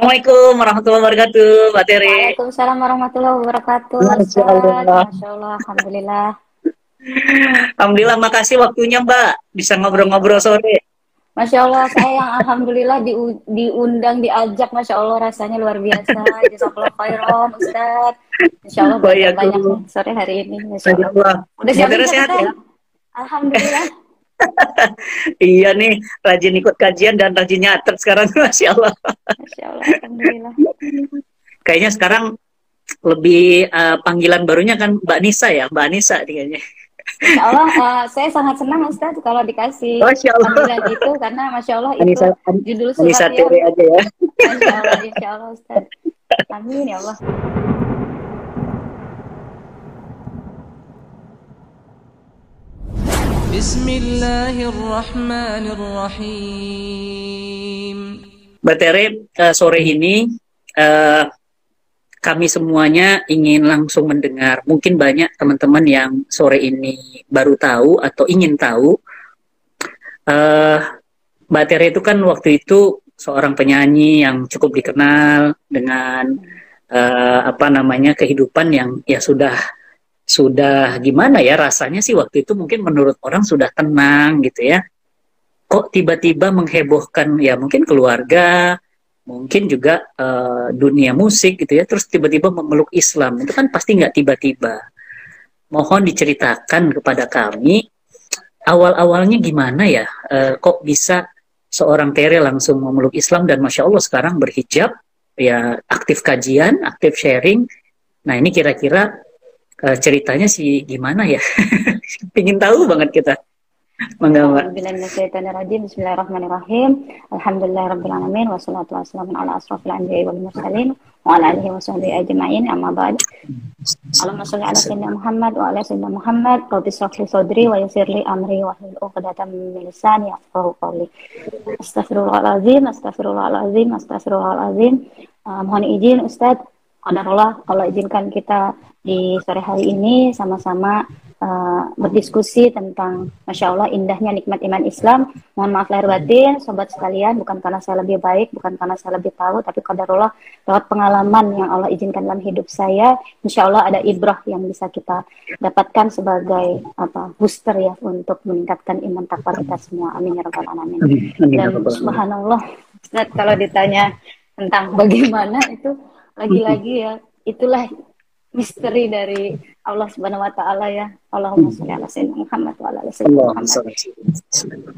Assalamualaikum warahmatullahi wabarakatuh, Mbak Tere. Waalaikumsalam warahmatullahi wabarakatuh, Masya Ustaz. Allah. Masya Allah, Alhamdulillah. Alhamdulillah, makasih waktunya Mbak. Bisa Masya ngobrol-ngobrol Allah. sore. Masya Allah, saya yang Alhamdulillah diundang, diajak. Masya Allah, rasanya luar biasa. Jazakallah khairan, Ustaz. Insya Allah Wah, belajar ya banyak nih tuh. sore hari ini. Masya Masya Allah. Allah. Udah Mbak siapin Tere sehat catatan? ya? Alhamdulillah. Iya nih, rajin ikut kajian dan rajin nyatet sekarang. Masya Allah. Masya Allah, Alhamdulillah. Kayaknya sekarang lebih panggilan barunya kan Mbak Nisa ya, Mbak Nisa nih kayaknya. Insya Allah, saya sangat senang Ustaz kalau dikasih Masya Allah. panggilan itu. Karena Masya Allah itu Anissa, judul Anissa suratnya. Tere aja ya. Insya Allah Ustaz. Amin ya Allah. Bismillahirrahmanirrahim. Mbak Tere, sore ini eh, kami semuanya ingin langsung mendengar. Mungkin banyak teman-teman yang sore ini baru tahu atau ingin tahu. Eh, Mbak Tere itu kan waktu itu seorang penyanyi yang cukup dikenal dengan apa namanya kehidupan yang ya sudah gimana ya rasanya sih waktu itu mungkin menurut orang sudah tenang gitu ya. Kok tiba-tiba menghebohkan ya mungkin keluarga, mungkin juga dunia musik gitu ya, terus tiba-tiba memeluk Islam. Itu kan pasti nggak tiba-tiba. Mohon diceritakan kepada kami, awal-awalnya gimana ya, kok bisa seorang Tere langsung memeluk Islam dan Masya Allah sekarang berhijab, ya aktif kajian, aktif sharing. Nah ini kira-kira ceritanya sih gimana ya? Pingin tahu banget kita. Mangga Mbak. A'udzubillahiminasyaitonirrajim. Bismillahirrahmanirrahim. Alhamdulillahirabbil wassalatu wassalamu ala asrofil anbiya'i wal mursalin wa ala alihi washabihi ajma'in. Amma ba'd. Allahumma shalli ala sayyidina Muhammad wa ala sayyidina Muhammad. Rabbi shrah li sadri wa yassir li amri wa hlul 'uqdatam min lisani yafqahu qawli. Astaghfirullahalazim, astaghfirullahalazim, astaghfirullahalazim. Mohon izin Ustaz, qadarullah kalau izinkan kita di sore hari ini sama-sama berdiskusi tentang Masya Allah indahnya nikmat iman Islam. Mohon maaf lahir batin, sobat sekalian, bukan karena saya lebih baik, bukan karena saya lebih tahu, tapi qadarullah lewat pengalaman yang Allah izinkan dalam hidup saya, Insya Allah ada ibrah yang bisa kita dapatkan sebagai booster ya untuk meningkatkan iman takwa kita semua. Amin ya rabbal alamin. Dan subhanallah, Ustaz, kalau ditanya tentang bagaimana itu lagi-lagi ya, itulah misteri dari Allah Subhanahu wa taala ya. Allahumma shalli ala sayyidina Muhammad wa ala ali sayyidina Muhammad.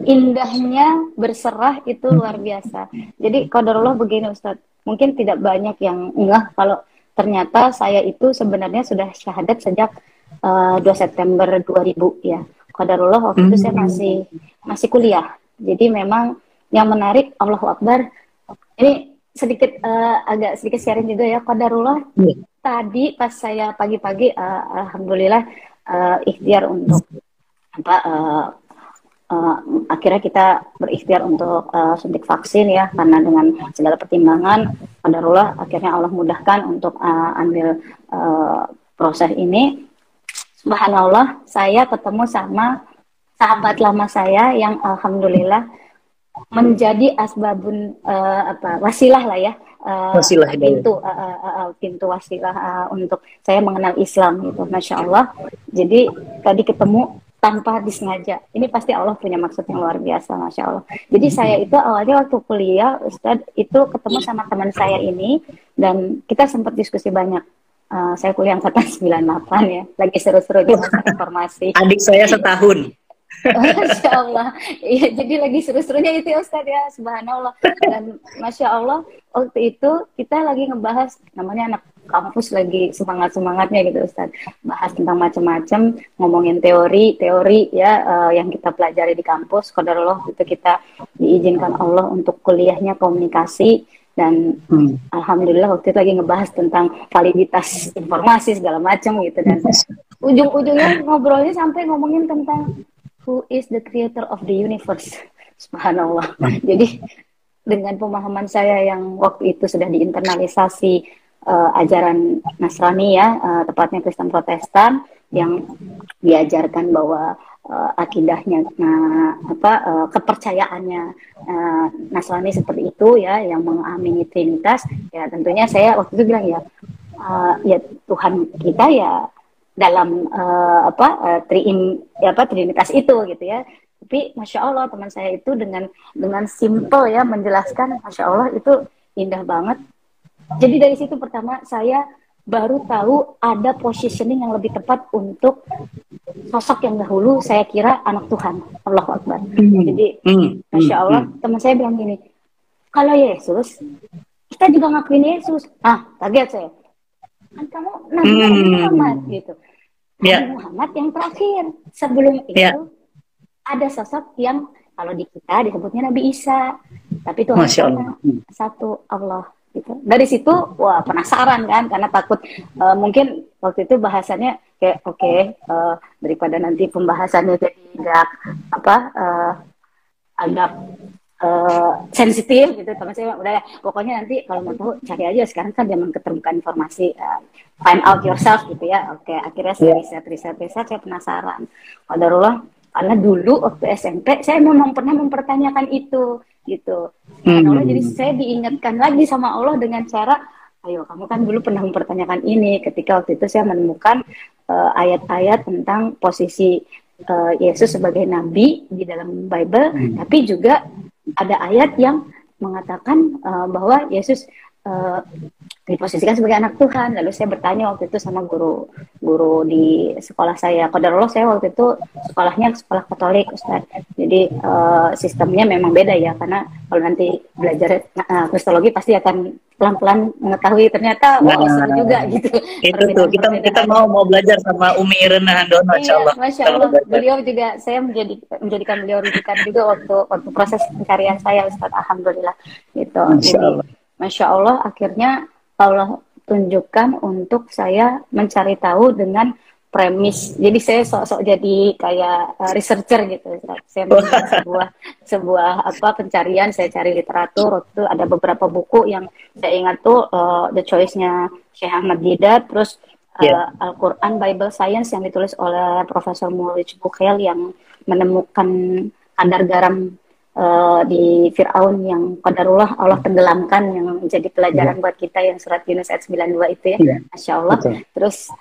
Indahnya berserah itu luar biasa. Jadi qadarullah begini Ustaz, mungkin tidak banyak yang ngeh kalau ternyata saya itu sebenarnya sudah syahadat sejak 2 September 2000 ya. Qadarullah waktu itu saya masih kuliah. Jadi memang yang menarik, Allahu Akbar. Ini sedikit agak sedikit sharing juga ya, qadarullah. Tadi pas saya pagi-pagi, alhamdulillah ikhtiar untuk akhirnya kita berikhtiar untuk suntik vaksin ya, karena dengan segala pertimbangan, qadarullah akhirnya Allah mudahkan untuk ambil proses ini. Subhanallah, saya ketemu sama sahabat lama saya yang alhamdulillah menjadi asbabun wasilah lah ya, pintu wasilah untuk saya mengenal Islam gitu, Masya Allah. Jadi tadi ketemu tanpa disengaja, ini pasti Allah punya maksud yang luar biasa, Masya Allah. Jadi saya itu awalnya waktu kuliah Ustadz itu ketemu sama teman saya ini dan kita sempat diskusi banyak. Saya kuliah angkatan 98 ya, lagi seru-serunya masa informasi. Adik saya setahun. Masya Allah, iya, jadi lagi seru-serunya itu ya Ustadz ya, subhanallah. Dan Masya Allah, waktu itu kita lagi ngebahas, namanya anak kampus lagi semangat-semangatnya gitu Ustadz, bahas tentang macam-macam, ngomongin teori ya, yang kita pelajari di kampus. Qadarullah itu kita diizinkan Allah untuk kuliahnya komunikasi. Dan alhamdulillah waktu itu lagi ngebahas tentang validitas informasi segala macam gitu, dan ujung-ujungnya ngobrolnya sampai ngomongin tentang who is the creator of the universe. Subhanallah. Jadi dengan pemahaman saya yang waktu itu sudah diinternalisasi ajaran Nasrani ya, tepatnya Kristen Protestan, yang diajarkan bahwa akidahnya, kepercayaannya Nasrani seperti itu ya, yang mengamini Trinitas, ya tentunya saya waktu itu bilang ya, ya Tuhan kita ya dalam Trinitas itu gitu ya. Tapi masya Allah teman saya itu dengan simple ya menjelaskan, masya Allah itu indah banget. Jadi dari situ pertama saya baru tahu ada positioning yang lebih tepat untuk sosok yang dahulu saya kira anak Tuhan. Allahu Akbar. Jadi masya Allah teman saya bilang gini, kalau Yesus kita juga ngakuin Yesus. Kaget saya. Kan kamu Nabi Muhammad gitu. Nabi Muhammad yang terakhir. Sebelum itu ada sosok yang kalau di kita disebutnya Nabi Isa. Tapi Tuhan kita satu, Allah gitu. Dari situ wah penasaran kan, karena takut mungkin waktu itu bahasannya kayak daripada nanti pembahasannya jadi agak sensitif gitu, teman saya udah pokoknya nanti kalau mau tahu cari aja, sekarang kan zaman keterbukaan informasi, find out yourself gitu ya. Akhirnya saya riset saya penasaran qadarullah, karena dulu waktu SMP saya memang pernah mempertanyakan itu gitu. Allah jadi saya diingatkan lagi sama Allah dengan cara, ayo kamu kan dulu pernah mempertanyakan ini, ketika waktu itu saya menemukan ayat-ayat tentang posisi Yesus sebagai nabi di dalam Bible, tapi juga ada ayat yang mengatakan bahwa Yesus diposisikan sebagai anak Tuhan. Lalu saya bertanya waktu itu sama guru di sekolah saya. Qadarullah saya waktu itu sekolahnya sekolah Katolik, Ustaz. Jadi sistemnya memang beda ya, karena kalau nanti belajar kristologi pasti akan pelan-pelan mengetahui ternyata seru juga gitu. Itu tuh kita mau belajar sama Umi Irena Handono, insyaallah. Masya Allah. Beliau juga, saya menjadikan beliau rujukan juga waktu proses pencarian saya, Ustaz. Alhamdulillah gitu. Jadi Masya Allah, akhirnya Allah tunjukkan untuk saya mencari tahu dengan premis. Jadi saya sok-sok jadi kayak researcher gitu. Saya membuat sebuah pencarian, saya cari literatur. Waktu itu ada beberapa buku yang saya ingat tuh, The Choice-nya Syekh Ahmad Didat, terus Al-Quran Bible Science yang ditulis oleh Profesor Mulrich Buchel yang menemukan kadar garam di Fir'aun yang qadarullah Allah tenggelamkan, yang menjadi pelajaran buat kita, yang surat Yunus ayat 92 itu ya. Masya Allah. Terus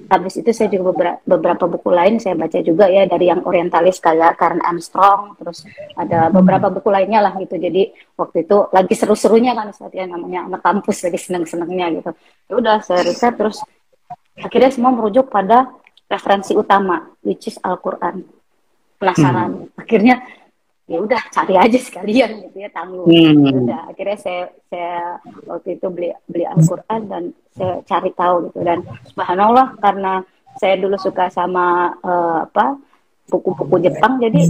habis itu saya juga beberapa buku lain saya baca juga ya, dari yang orientalis kayak Karen Armstrong, terus ada beberapa buku lainnya lah gitu. Jadi waktu itu lagi seru-serunya kan Ustaz ya, namanya anak kampus lagi seneng-senengnya gitu. Ya udah saya riset, terus akhirnya semua merujuk pada referensi utama, which is Al-Quran. Penasaran. Akhirnya ya udah cari aja sekalian gitu ya, tanggung. Udah akhirnya saya waktu itu beli Al-Quran dan saya cari tahu gitu, dan subhanallah karena saya dulu suka sama buku-buku Jepang, jadi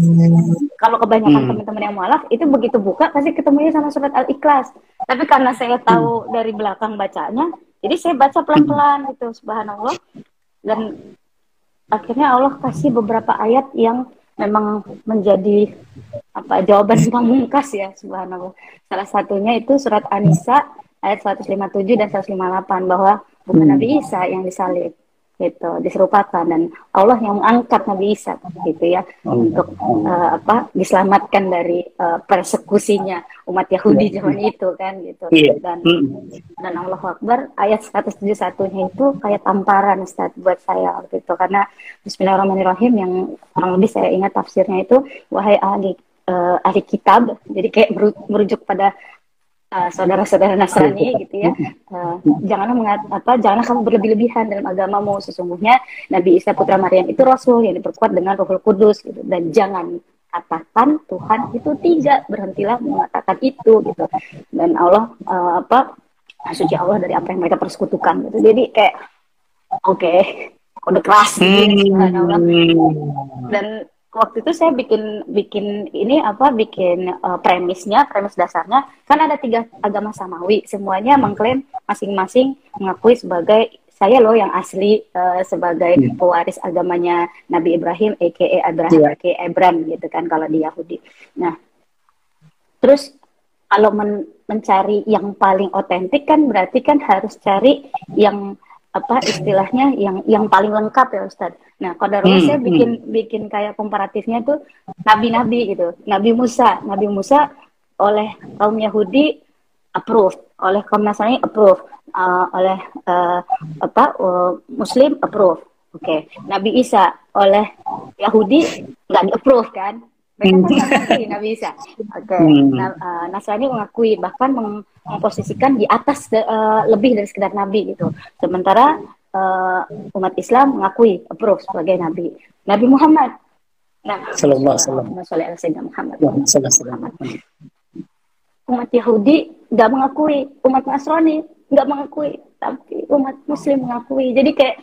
kalau kebanyakan teman-teman yang mualaf itu begitu buka pasti ketemunya sama surat Al-Ikhlas, tapi karena saya tahu dari belakang bacanya, jadi saya baca pelan-pelan gitu, subhanallah. Dan akhirnya Allah kasih beberapa ayat yang memang menjadi jawaban pamungkas ya, subhanallah. Salah satunya itu surat An-Nisa ayat 157 dan 158, bahwa bukan Nabi Isa yang disalib gitu, diserupakan, dan Allah yang mengangkat Nabi Isa gitu ya, untuk diselamatkan dari persekusinya umat Yahudi zaman itu kan gitu. Dan Allahu Akbar, ayat 171-nya itu kayak tamparan Ustaz buat saya waktu itu, karena Bismillahirrahmanirrahim yang kurang lebih saya ingat tafsirnya itu, wahai ahli kitab, jadi kayak merujuk pada saudara-saudara Nasrani gitu ya. Janganlah kamu berlebih-lebihan dalam agamamu, sesungguhnya Nabi Isa putra Maryam itu rasul yang diperkuat dengan Rohul Kudus gitu. Dan jangan katakan Tuhan itu tiga, berhentilah mengatakan itu gitu. Dan Allah suci Allah dari apa yang mereka persekutukan gitu. Jadi kayak kode keras gitu, subhanallah. Dan waktu itu saya bikin premis dasarnya, kan ada 3 agama samawi, semuanya mengklaim masing-masing mengakui sebagai saya loh yang asli sebagai pewaris agamanya Nabi Ibrahim aka Abraham aka Abram gitu kan kalau di Yahudi. Nah, terus kalau mencari yang paling otentik kan berarti kan harus cari yang apa istilahnya yang paling lengkap ya Ustadz. Nah, qadarullah saya bikin kayak komparatifnya tuh nabi-nabi gitu. Nabi Musa oleh kaum Yahudi approve, oleh kaum Nasrani approve, oleh Muslim approve. Oke. Nabi Isa oleh Yahudi nggak di approve kan? Mereka kan nggak mengakui Nabi Isa. Oke. Nasrani mengakui, bahkan memposisikan di atas lebih dari sekedar Nabi gitu. Sementara umat Islam mengakui approve sebagai Nabi. Nabi Muhammad. Nah, Sallallahu alaihi wasallam. Muhammad. Umat Yahudi nggak mengakui, umat Nasrani nggak mengakui, tapi umat Muslim mengakui. Jadi kayak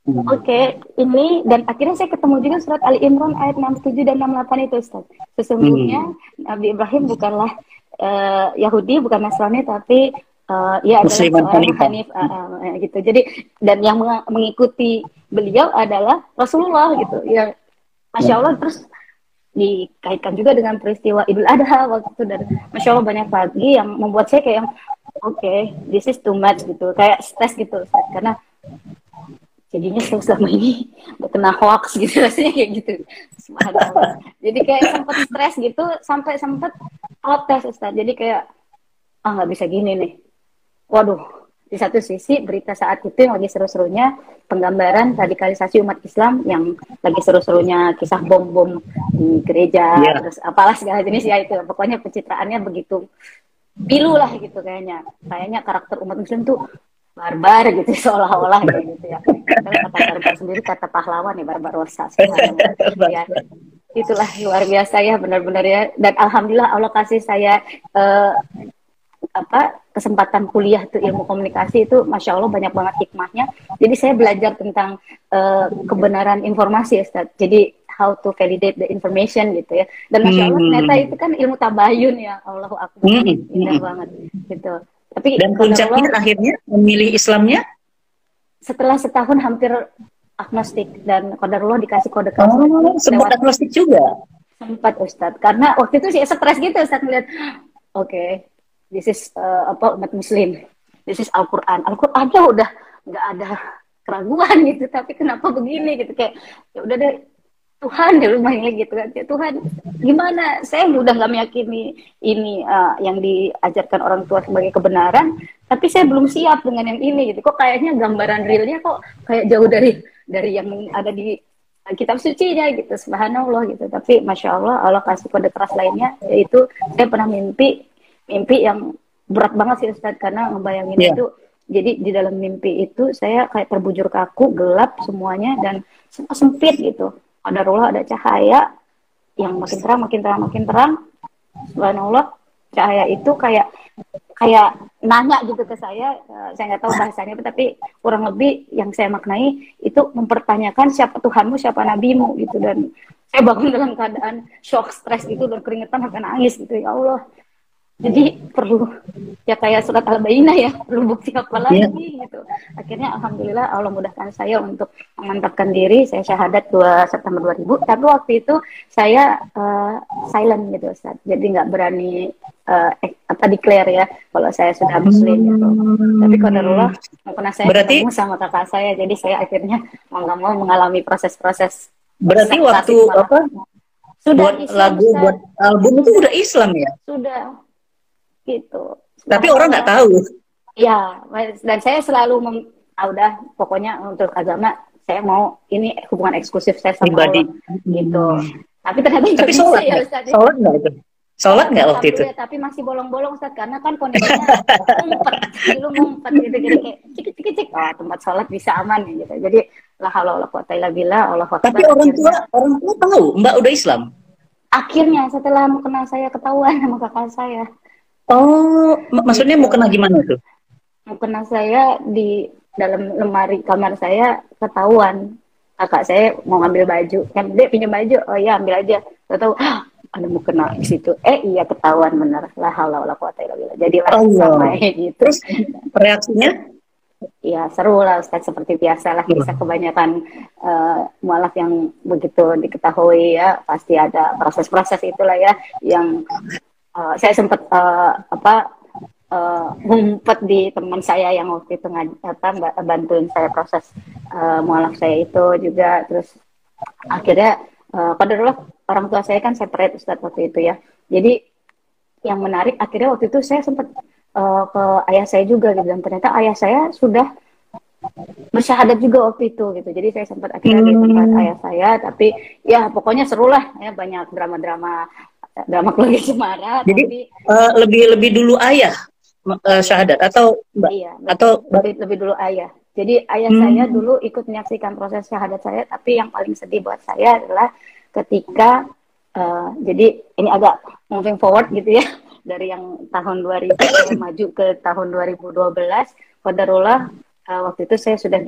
Oke, ini dan akhirnya saya ketemu juga surat Ali Imran ayat 67 dan 68 itu Ustaz. Sesungguhnya Nabi Ibrahim bukanlah Yahudi, bukan Nasrani, tapi ia adalah seorang Hanif gitu. Jadi dan yang mengikuti beliau adalah Rasulullah gitu. Ya, Masya Allah. Terus dikaitkan juga dengan peristiwa Idul Adha waktu itu, dan Masya Allah banyak pagi yang membuat saya kayak oke, this is too much gitu, kayak stres gitu Ustaz, karena jadinya saya selama ini udah kena hoax gitu rasanya kayak gitu. Subhanallah. Jadi kayak sempat stres gitu, sampai sempat protes Ustaz. Jadi kayak nggak bisa gini nih. Waduh, di satu sisi berita saat itu yang lagi seru-serunya penggambaran radikalisasi umat Islam, yang lagi seru-serunya kisah bom-bom di gereja, terus apalah segala jenis ya itu. Pokoknya pencitraannya begitu pilu lah gitu kayaknya. Kayaknya karakter umat Muslim tuh barbar gitu seolah-olah gitu ya. Kalau kata barbar sendiri kata pahlawan ya, barbarosa ya. Itulah luar biasa ya, benar-benar ya. Dan alhamdulillah Allah kasih saya kesempatan kuliah tuh ilmu komunikasi itu, Masya Allah banyak banget hikmahnya. Jadi saya belajar tentang kebenaran informasi ya Ustaz. Jadi how to validate the information gitu ya. Dan Masya Allah ternyata itu kan ilmu tabayun ya. Allahu Akbar. Indah banget gitu. Tapi dan puncaknya akhirnya memilih Islamnya setelah setahun hampir agnostik, dan qadarullah dikasih kode sempat agnostik juga. Sempat Ustadz, karena waktu itu sih stres gitu Ustadz melihat this is umat Muslim, this is Al-Quran udah nggak ada keraguan gitu, tapi kenapa begini gitu, kayak ya udah deh Tuhan ya lumayan gitu kan, ya Tuhan gimana, saya udah nggak meyakini ini yang diajarkan orang tua sebagai kebenaran, tapi saya belum siap dengan yang ini gitu, kok kayaknya gambaran realnya kok kayak jauh dari yang ada di kitab suci nya gitu, subhanallah gitu. Tapi Masya Allah, Allah kasih kode keras lainnya, yaitu saya pernah mimpi yang berat banget sih Ustaz, karena ngebayangin itu, jadi di dalam mimpi itu saya kayak terbujur kaku, gelap semuanya, dan semua sempit gitu. Qadarullah ada cahaya yang makin terang. Subhanallah, cahaya itu kayak nanya gitu ke saya nggak tahu bahasanya, tapi kurang lebih yang saya maknai itu mempertanyakan siapa Tuhanmu, siapa nabimu gitu. Dan saya bangun dalam keadaan shock, stres gitu, dan keringetan sampai nangis gitu, ya Allah. Jadi perlu ya kayak surat Al-Bayyinah ya, perlu bukti apa lagi gitu. Akhirnya alhamdulillah Allah mudahkan saya untuk memantapkan diri. Saya syahadat 2 September 2000, tapi waktu itu saya silent gitu Ustaz. Jadi nggak berani declare ya kalau saya sudah muslim gitu. Tapi qadarullah karena saya ketemu sama kakak saya, jadi saya akhirnya mau nggak mau mengalami proses-proses. Berarti waktu sudah buat Islam, lagu Ustaz. Buat album itu udah Islam ya? Sudah gitu. Tapi orang nggak tahu. Ya, dan saya selalu udah pokoknya untuk agama saya mau ini hubungan eksklusif saya sama Allah gitu. Tapi ternyata sholat ya Ustaz. Sholat nggak itu? Sholat nggak waktu itu? Ya, tapi masih bolong-bolong Ustaz, karena kan kondisinya ngumpet gitu, jadi kayak cik tempat sholat bisa aman gitu. Jadi la haula wala quwata illa billah, Allahu akbar. Tapi orang tua tahu Mbak udah Islam. Akhirnya setelah mukena saya ketahuan sama kakak saya. Oh, maksudnya mau kena gimana tuh? Mukena saya di dalam lemari kamar saya ketahuan. Kakak saya mau ngambil baju, kan dia pinjam baju, oh iya ambil aja. Tahu ada mukena di situ. Iya ketahuan bener. La haula wala quwata illa billah. Jadi sama gitu. Terus reaksinya? Ya seru lah Ustaz, seperti biasa lah, bisa kebanyakan mualaf yang begitu diketahui ya, pasti ada proses-proses itulah ya yang saya sempat ngumpet di teman saya yang waktu itu bantuin saya proses mualaf saya itu juga. Terus akhirnya qadarullah orang tua saya kan separate Ustadz waktu itu ya. Jadi yang menarik akhirnya waktu itu saya sempat ke ayah saya juga gitu, dan ternyata ayah saya sudah bersyahadat juga waktu itu gitu. Jadi saya sempat akhirnya di tempat ayah saya, tapi ya pokoknya seru lah ya, banyak drama-drama keluarga Cemara. Jadi tapi lebih dulu ayah syahadat atau mbak iya, atau lebih dulu ayah. Jadi ayah saya dulu ikut menyaksikan proses syahadat saya, tapi yang paling sedih buat saya adalah ketika jadi ini agak moving forward gitu ya, dari yang tahun 2000 saya maju ke tahun 2012. Qadarullah waktu itu saya sudah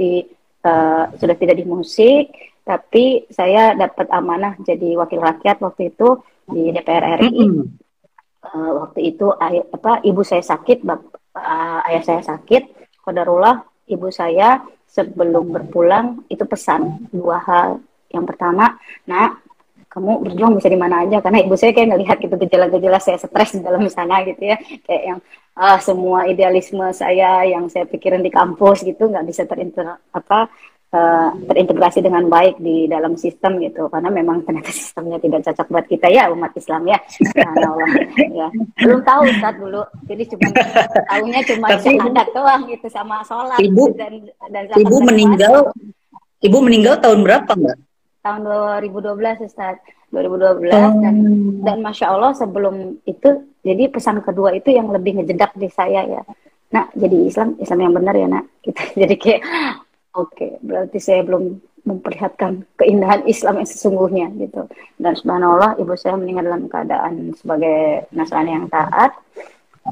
tidak di musik, tapi saya dapat amanah jadi wakil rakyat waktu itu di DPR RI. Waktu itu ibu saya sakit, ayah saya sakit. Qadarullah ibu saya sebelum berpulang itu pesan 2 hal. Yang pertama, nak, kamu berjuang bisa di mana aja, karena ibu saya kayak ngelihat gitu gejala-gejala saya stres di dalam sana gitu ya, kayak yang semua idealisme saya yang saya pikirin di kampus gitu nggak bisa terintegrasi dengan baik di dalam sistem gitu, karena memang ternyata sistemnya tidak cocok buat kita ya, umat Islam ya. Subhanallah ya. Belum tahu Ustadz dulu, jadi tahunya cuma syahadat doang gitu, sama sholat dan zakat. Ibu meninggal tahun berapa Mbak? Tahun 2012 Ustadz, 2012. Dan Masya Allah sebelum itu, jadi pesan kedua itu yang lebih ngejedak di saya ya, nak, jadi Islam yang benar ya nak gitu. Jadi kayak oke, berarti saya belum memperlihatkan keindahan Islam yang sesungguhnya gitu. Dan subhanallah ibu saya meninggal dalam keadaan sebagai Nasrani yang taat.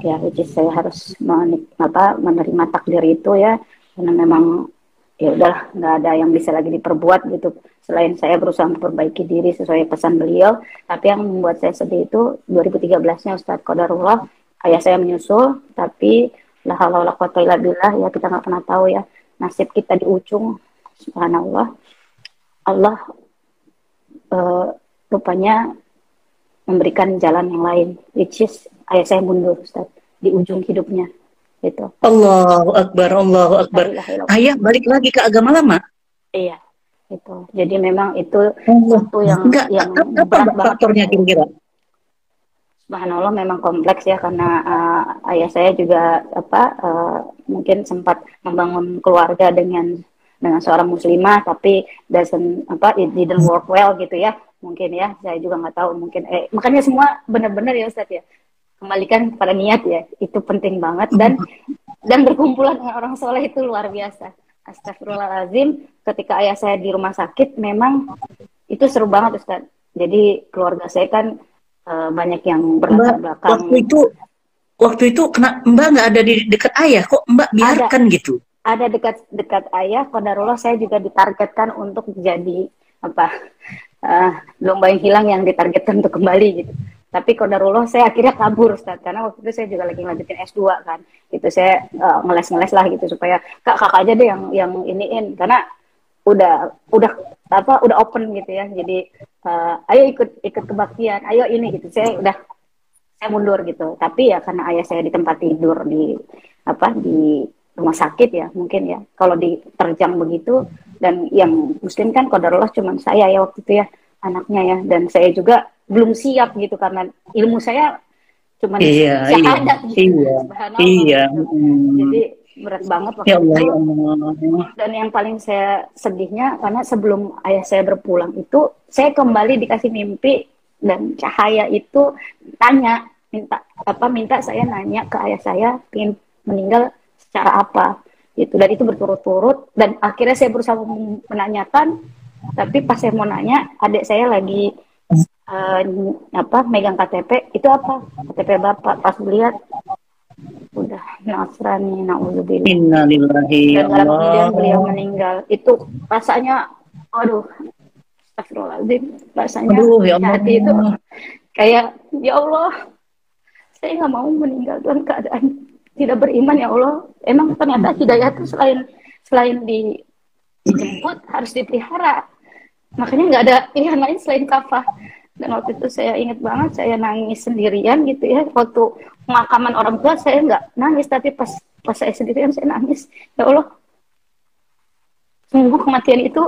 Ya, which is saya harus menerima takdir itu ya. Karena memang ya udahlah, nggak ada yang bisa lagi diperbuat gitu. Selain saya berusaha memperbaiki diri sesuai pesan beliau. Tapi yang membuat saya sedih itu 2013-nya Ustadz, qadarullah ayah saya menyusul, tapi la haula wala quwwata illa billah ya, kita nggak pernah tahu ya nasib kita di ujung. Subhanallah, Allah rupanya memberikan jalan yang lain, which is ayah saya mundur Ustaz di ujung hidupnya gitu. Allahu Akbar, Allahu Akbar. Ayah balik lagi ke agama lama? Iya, itu. Jadi memang itu satu yang berat banget faktornya kira-kira. Subhanallah, memang kompleks ya, karena ayah saya juga mungkin sempat membangun keluarga dengan seorang muslimah, tapi it didn't work well gitu ya, mungkin ya, saya juga nggak tahu, mungkin makanya semua benar-benar ya Ustadz ya, kembalikan pada niat ya, itu penting banget. Dan berkumpulan dengan orang soleh itu luar biasa. Astagfirullahaladzim, ketika ayah saya di rumah sakit memang itu seru banget Ustadz. Jadi keluarga saya kan banyak yang berlatar belakang. Waktu itu kena Mbak nggak ada di dekat ayah, kok Mbak biarkan gitu? Ada dekat ayah. Qadarullah saya juga ditargetkan untuk jadi domba yang hilang yang ditargetkan untuk kembali gitu. Tapi qadarullah saya akhirnya kabur Ustaz, karena waktu itu saya juga lagi ngelanjutin S2 kan. Itu saya ngeles lah gitu supaya kakak aja deh yang iniin, karena udah open gitu ya. Jadi ayo ikut kebaktian, ayo ini gitu. Saya mundur gitu. Tapi ya karena ayah saya di tempat tidur di rumah sakit ya, mungkin ya kalau diterjang begitu, dan yang muslim kan qadarullah cuma saya ya waktu itu ya, anaknya ya, dan saya juga belum siap gitu karena ilmu saya cuma syahadat gitu. Iya. Jadi berat banget waktu itu. Dan yang paling saya sedihnya, karena sebelum ayah saya berpulang itu saya kembali dikasih mimpi, dan cahaya itu minta saya nanya ke ayah saya ingin meninggal secara apa gitu, dan itu berturut-turut, dan akhirnya saya berusaha menanyakan, tapi pas saya mau nanya, adik saya lagi megang KTP, itu apa KTP bapak, pas lihat udah Nasrani, na'udzubillah. Innalillahi. Dan dalam kemudian beliau meninggal, itu rasanya aduh, astagfirullahaladzim, rasanya ya hati itu kayak ya Allah, saya nggak mau meninggal dalam keadaan tidak beriman ya Allah. Emang ternyata hidayah itu selain dijemput harus dipelihara, makanya nggak ada pilihan lain selain kafah. Dan waktu itu saya ingat banget, saya nangis sendirian gitu ya. Waktu pemakaman orang tua saya nggak nangis, tapi pas saya sendirian saya nangis. Ya Allah, sungguh kematian itu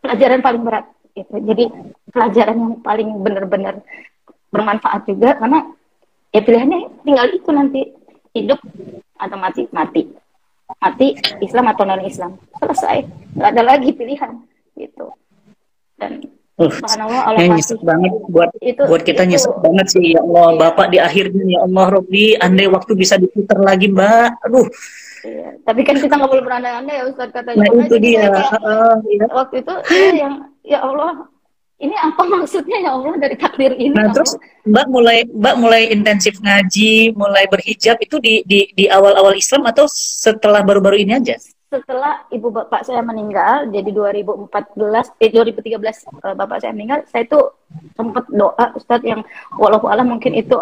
pelajaran paling berat. Gitu. Jadi pelajaran yang paling benar-benar bermanfaat juga, karena ya pilihannya tinggal itu nanti, hidup atau mati. Mati Islam atau non Islam, selesai, nggak ada lagi pilihan gitu. Dan subhanallah Allah nyesek kasih banget buat kita, nyesek banget sih ya Allah. Iya. Bapak di akhirnya ya Allah Robbi, andai waktu bisa diputar lagi Mbak, aduh. Iya. Tapi kan kita nggak boleh berandai-andai ya Ustaz, katanya. Nah itu dia. Iya. Waktu itu saya yang ya Allah, ini apa maksudnya ya Allah dari takdir ini? Nah terus Mbak mulai intensif ngaji, mulai berhijab itu di awal-awal Islam atau setelah baru-baru ini aja? Setelah ibu bapak saya meninggal, jadi 2013 bapak saya meninggal, saya tuh sempat doa Ustadz yang walau alam mungkin itu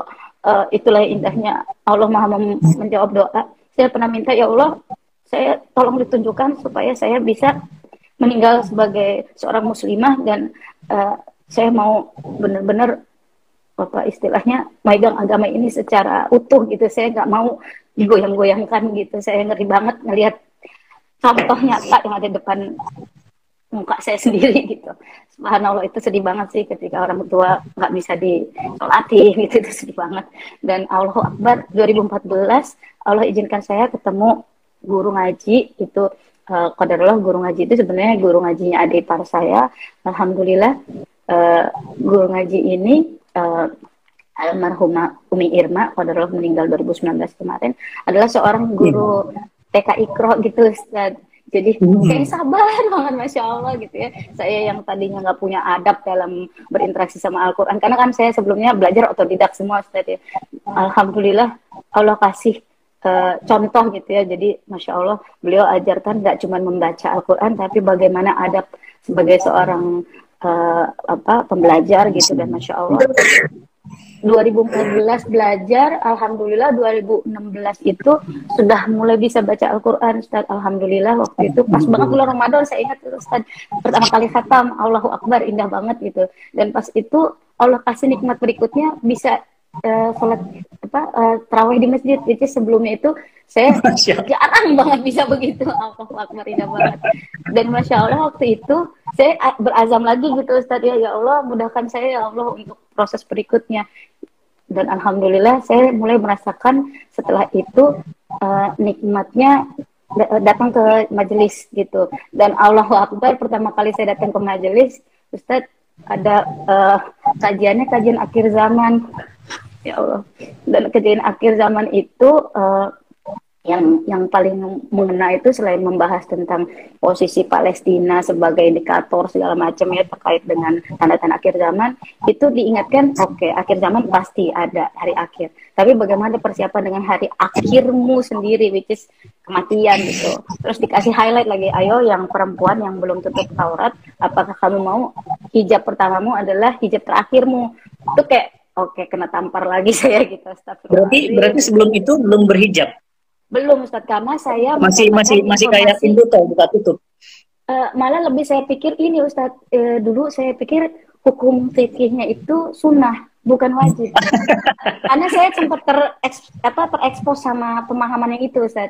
itulah indahnya Allah Maha menjawab doa. Saya pernah minta, ya Allah, saya tolong ditunjukkan supaya saya bisa meninggal sebagai seorang muslimah, dan saya mau benar-benar apa istilahnya megang agama ini secara utuh gitu. Saya nggak mau digoyang-goyangkan gitu. Saya ngeri banget ngelihat contoh nyata yang ada depan muka saya sendiri gitu. Subhanallah, itu sedih banget sih ketika orang tua nggak bisa disolati gitu, itu sedih banget. Dan Allahu Akbar, 2014 Allah izinkan saya ketemu guru ngaji itu, qadarullah guru ngaji itu sebenarnya guru ngajinya adik ipar saya. Alhamdulillah guru ngaji ini almarhumah Umi Irma, qadarullah meninggal 2019 kemarin, adalah seorang guru TK Ikro gitu Ustaz. Jadi kayak sabar banget, Masya Allah gitu ya. Saya yang tadinya nggak punya adab dalam berinteraksi sama Al-Quran, karena kan saya sebelumnya belajar otodidak semua Ustaz ya. Alhamdulillah Allah kasih contoh gitu ya. Jadi Masya Allah beliau ajarkan nggak cuma membaca Al-Quran, tapi bagaimana adab sebagai seorang pembelajar gitu. Dan Masya Allah 2014 belajar, alhamdulillah 2016 itu sudah mulai bisa baca Al-Quran Ustaz. Alhamdulillah waktu itu pas banget bulan Ramadan, saya ingat Ustaz, pertama kali khatam, Allahu Akbar, indah banget gitu. Dan pas itu Allah kasih nikmat berikutnya, bisa sholat tarawih di masjid, which is sebelumnya itu saya jarang banget bisa begitu. Allahu Akbar, indah banget. Dan Masya Allah waktu itu saya berazam lagi gitu Ustaz, ya Allah mudahkan saya ya Allah untuk proses berikutnya. Dan alhamdulillah saya mulai merasakan setelah itu nikmatnya datang ke majelis gitu. Dan Allahu Akbar, pertama kali saya datang ke majelis Ustaz, ada kajiannya kajian akhir zaman, ya Allah. Dan kajian akhir zaman itu yang paling mengena itu, selain membahas tentang posisi Palestina sebagai indikator segala macam ya terkait dengan tanda-tanda akhir zaman, itu diingatkan oke, akhir zaman pasti ada hari akhir, tapi bagaimana persiapan dengan hari akhirmu sendiri, which is kematian gitu. Terus dikasih highlight lagi, ayo yang perempuan yang belum tutup aurat, apakah kamu mau hijab pertamamu adalah hijab terakhirmu? Itu kayak oke, kena tampar lagi saya gitu. Berarti sebelum itu belum berhijab? Belum Ustaz, karena saya masih kayak pintu tol buka tutup. Malah lebih saya pikir ini Ustaz, dulu saya pikir hukum fikihnya itu sunnah, bukan wajib. Karena saya sempat terekspos sama pemahaman yang itu Ustaz.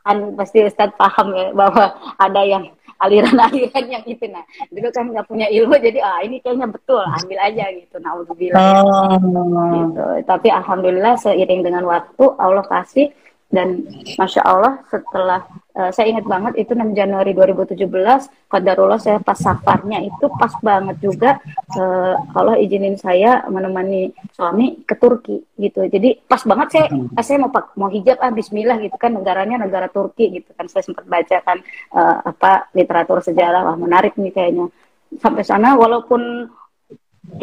Kan pasti Ustaz paham ya bahwa ada yang aliran-aliran yang itu. Nah, dulu kan nggak punya ilmu, jadi ini kayaknya betul, ambil aja gitu. Naudzubillah. Gitu. Tapi alhamdulillah seiring dengan waktu Allah kasih. Dan Masya Allah setelah saya ingat banget itu 6 Januari 2017 qadarullah saya pas safarnya itu pas banget juga Allah izinin saya menemani suami ke Turki gitu. Jadi pas banget saya mau hijab bismillah gitu kan, negaranya negara Turki gitu kan. Saya sempat baca kan literatur sejarah, wah menarik nih kayaknya. Sampai sana walaupun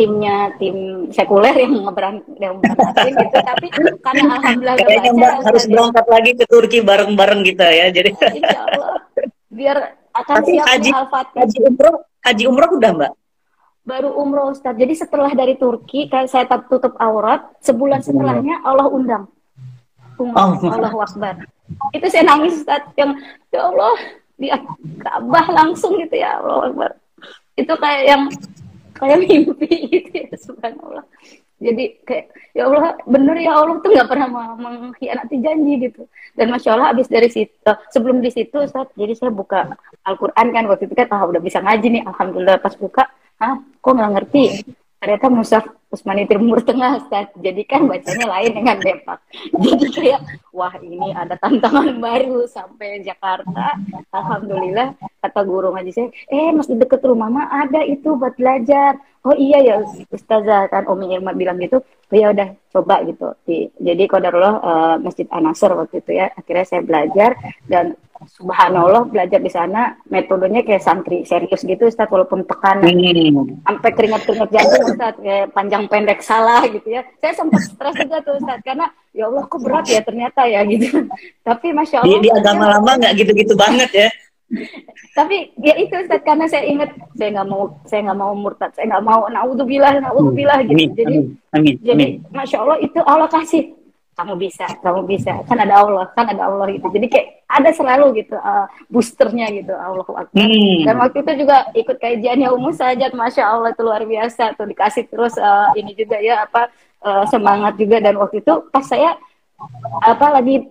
tim sekuler yang berangkatin gitu, tapi karena alhamdulillah kayaknya Mbak harus berangkat lagi ke Turki bareng-bareng gitu ya, jadi insya Allah biar akan tapi siap haji umroh udah Mbak? Baru umroh Ustaz. Jadi setelah dari Turki kan saya tutup aurat, sebulan setelahnya Allah undang Allahu Akbar. Itu saya nangis Ustaz, yang ya Allah di Ka'bah langsung gitu ya, Allahu Akbar. Itu kayak yang kayak mimpi gitu ya, subhanallah. Jadi kayak ya Allah, bener ya Allah tuh nggak pernah mengkhianati janji gitu. Dan masya Allah abis dari situ, sebelum di situ Ustaz, jadi saya buka Al-Quran kan waktu itu kan, udah bisa ngaji nih, alhamdulillah. Pas buka, kok nggak ngerti, ternyata mushaf Utsmani Timur Tengah Ustaz. Jadi kan bacanya lain dengan Depak. Jadi kayak wah ini ada tantangan baru sampai Jakarta. Alhamdulillah kata guru ngaji saya, masih deket rumah mah ada itu buat belajar. Oh iya ya Ustazah, kan Umi Irma bilang gitu. Oh ya udah coba gitu. Jadi qadarullah Masjid An-Nasr waktu itu ya. Akhirnya saya belajar dan subhanallah belajar di sana metodenya kayak santri serius gitu Ustaz, walaupun tekanan sampai keringat-keringat jantung Ustaz, kayak panjang pendek salah gitu ya. Saya sempat stres juga tuh Ustaz, karena ya Allah kok berat ya ternyata ya gitu. Tapi masya Allah di agama lama nggak gitu-gitu banget ya. Tapi ya itu Ustaz, karena saya ingat saya nggak mau murtad, saya nggak mau naudzubillah gitu. Jadi masya Allah itu Allah kasih, kamu bisa, kan ada Allah gitu. Jadi kayak ada selalu gitu boosternya gitu, Allahu Akbar. Dan waktu itu juga ikut kajiannya Ummu Sajat, masya Allah itu luar biasa tuh, dikasih terus ini juga ya semangat juga. Dan waktu itu pas saya lagi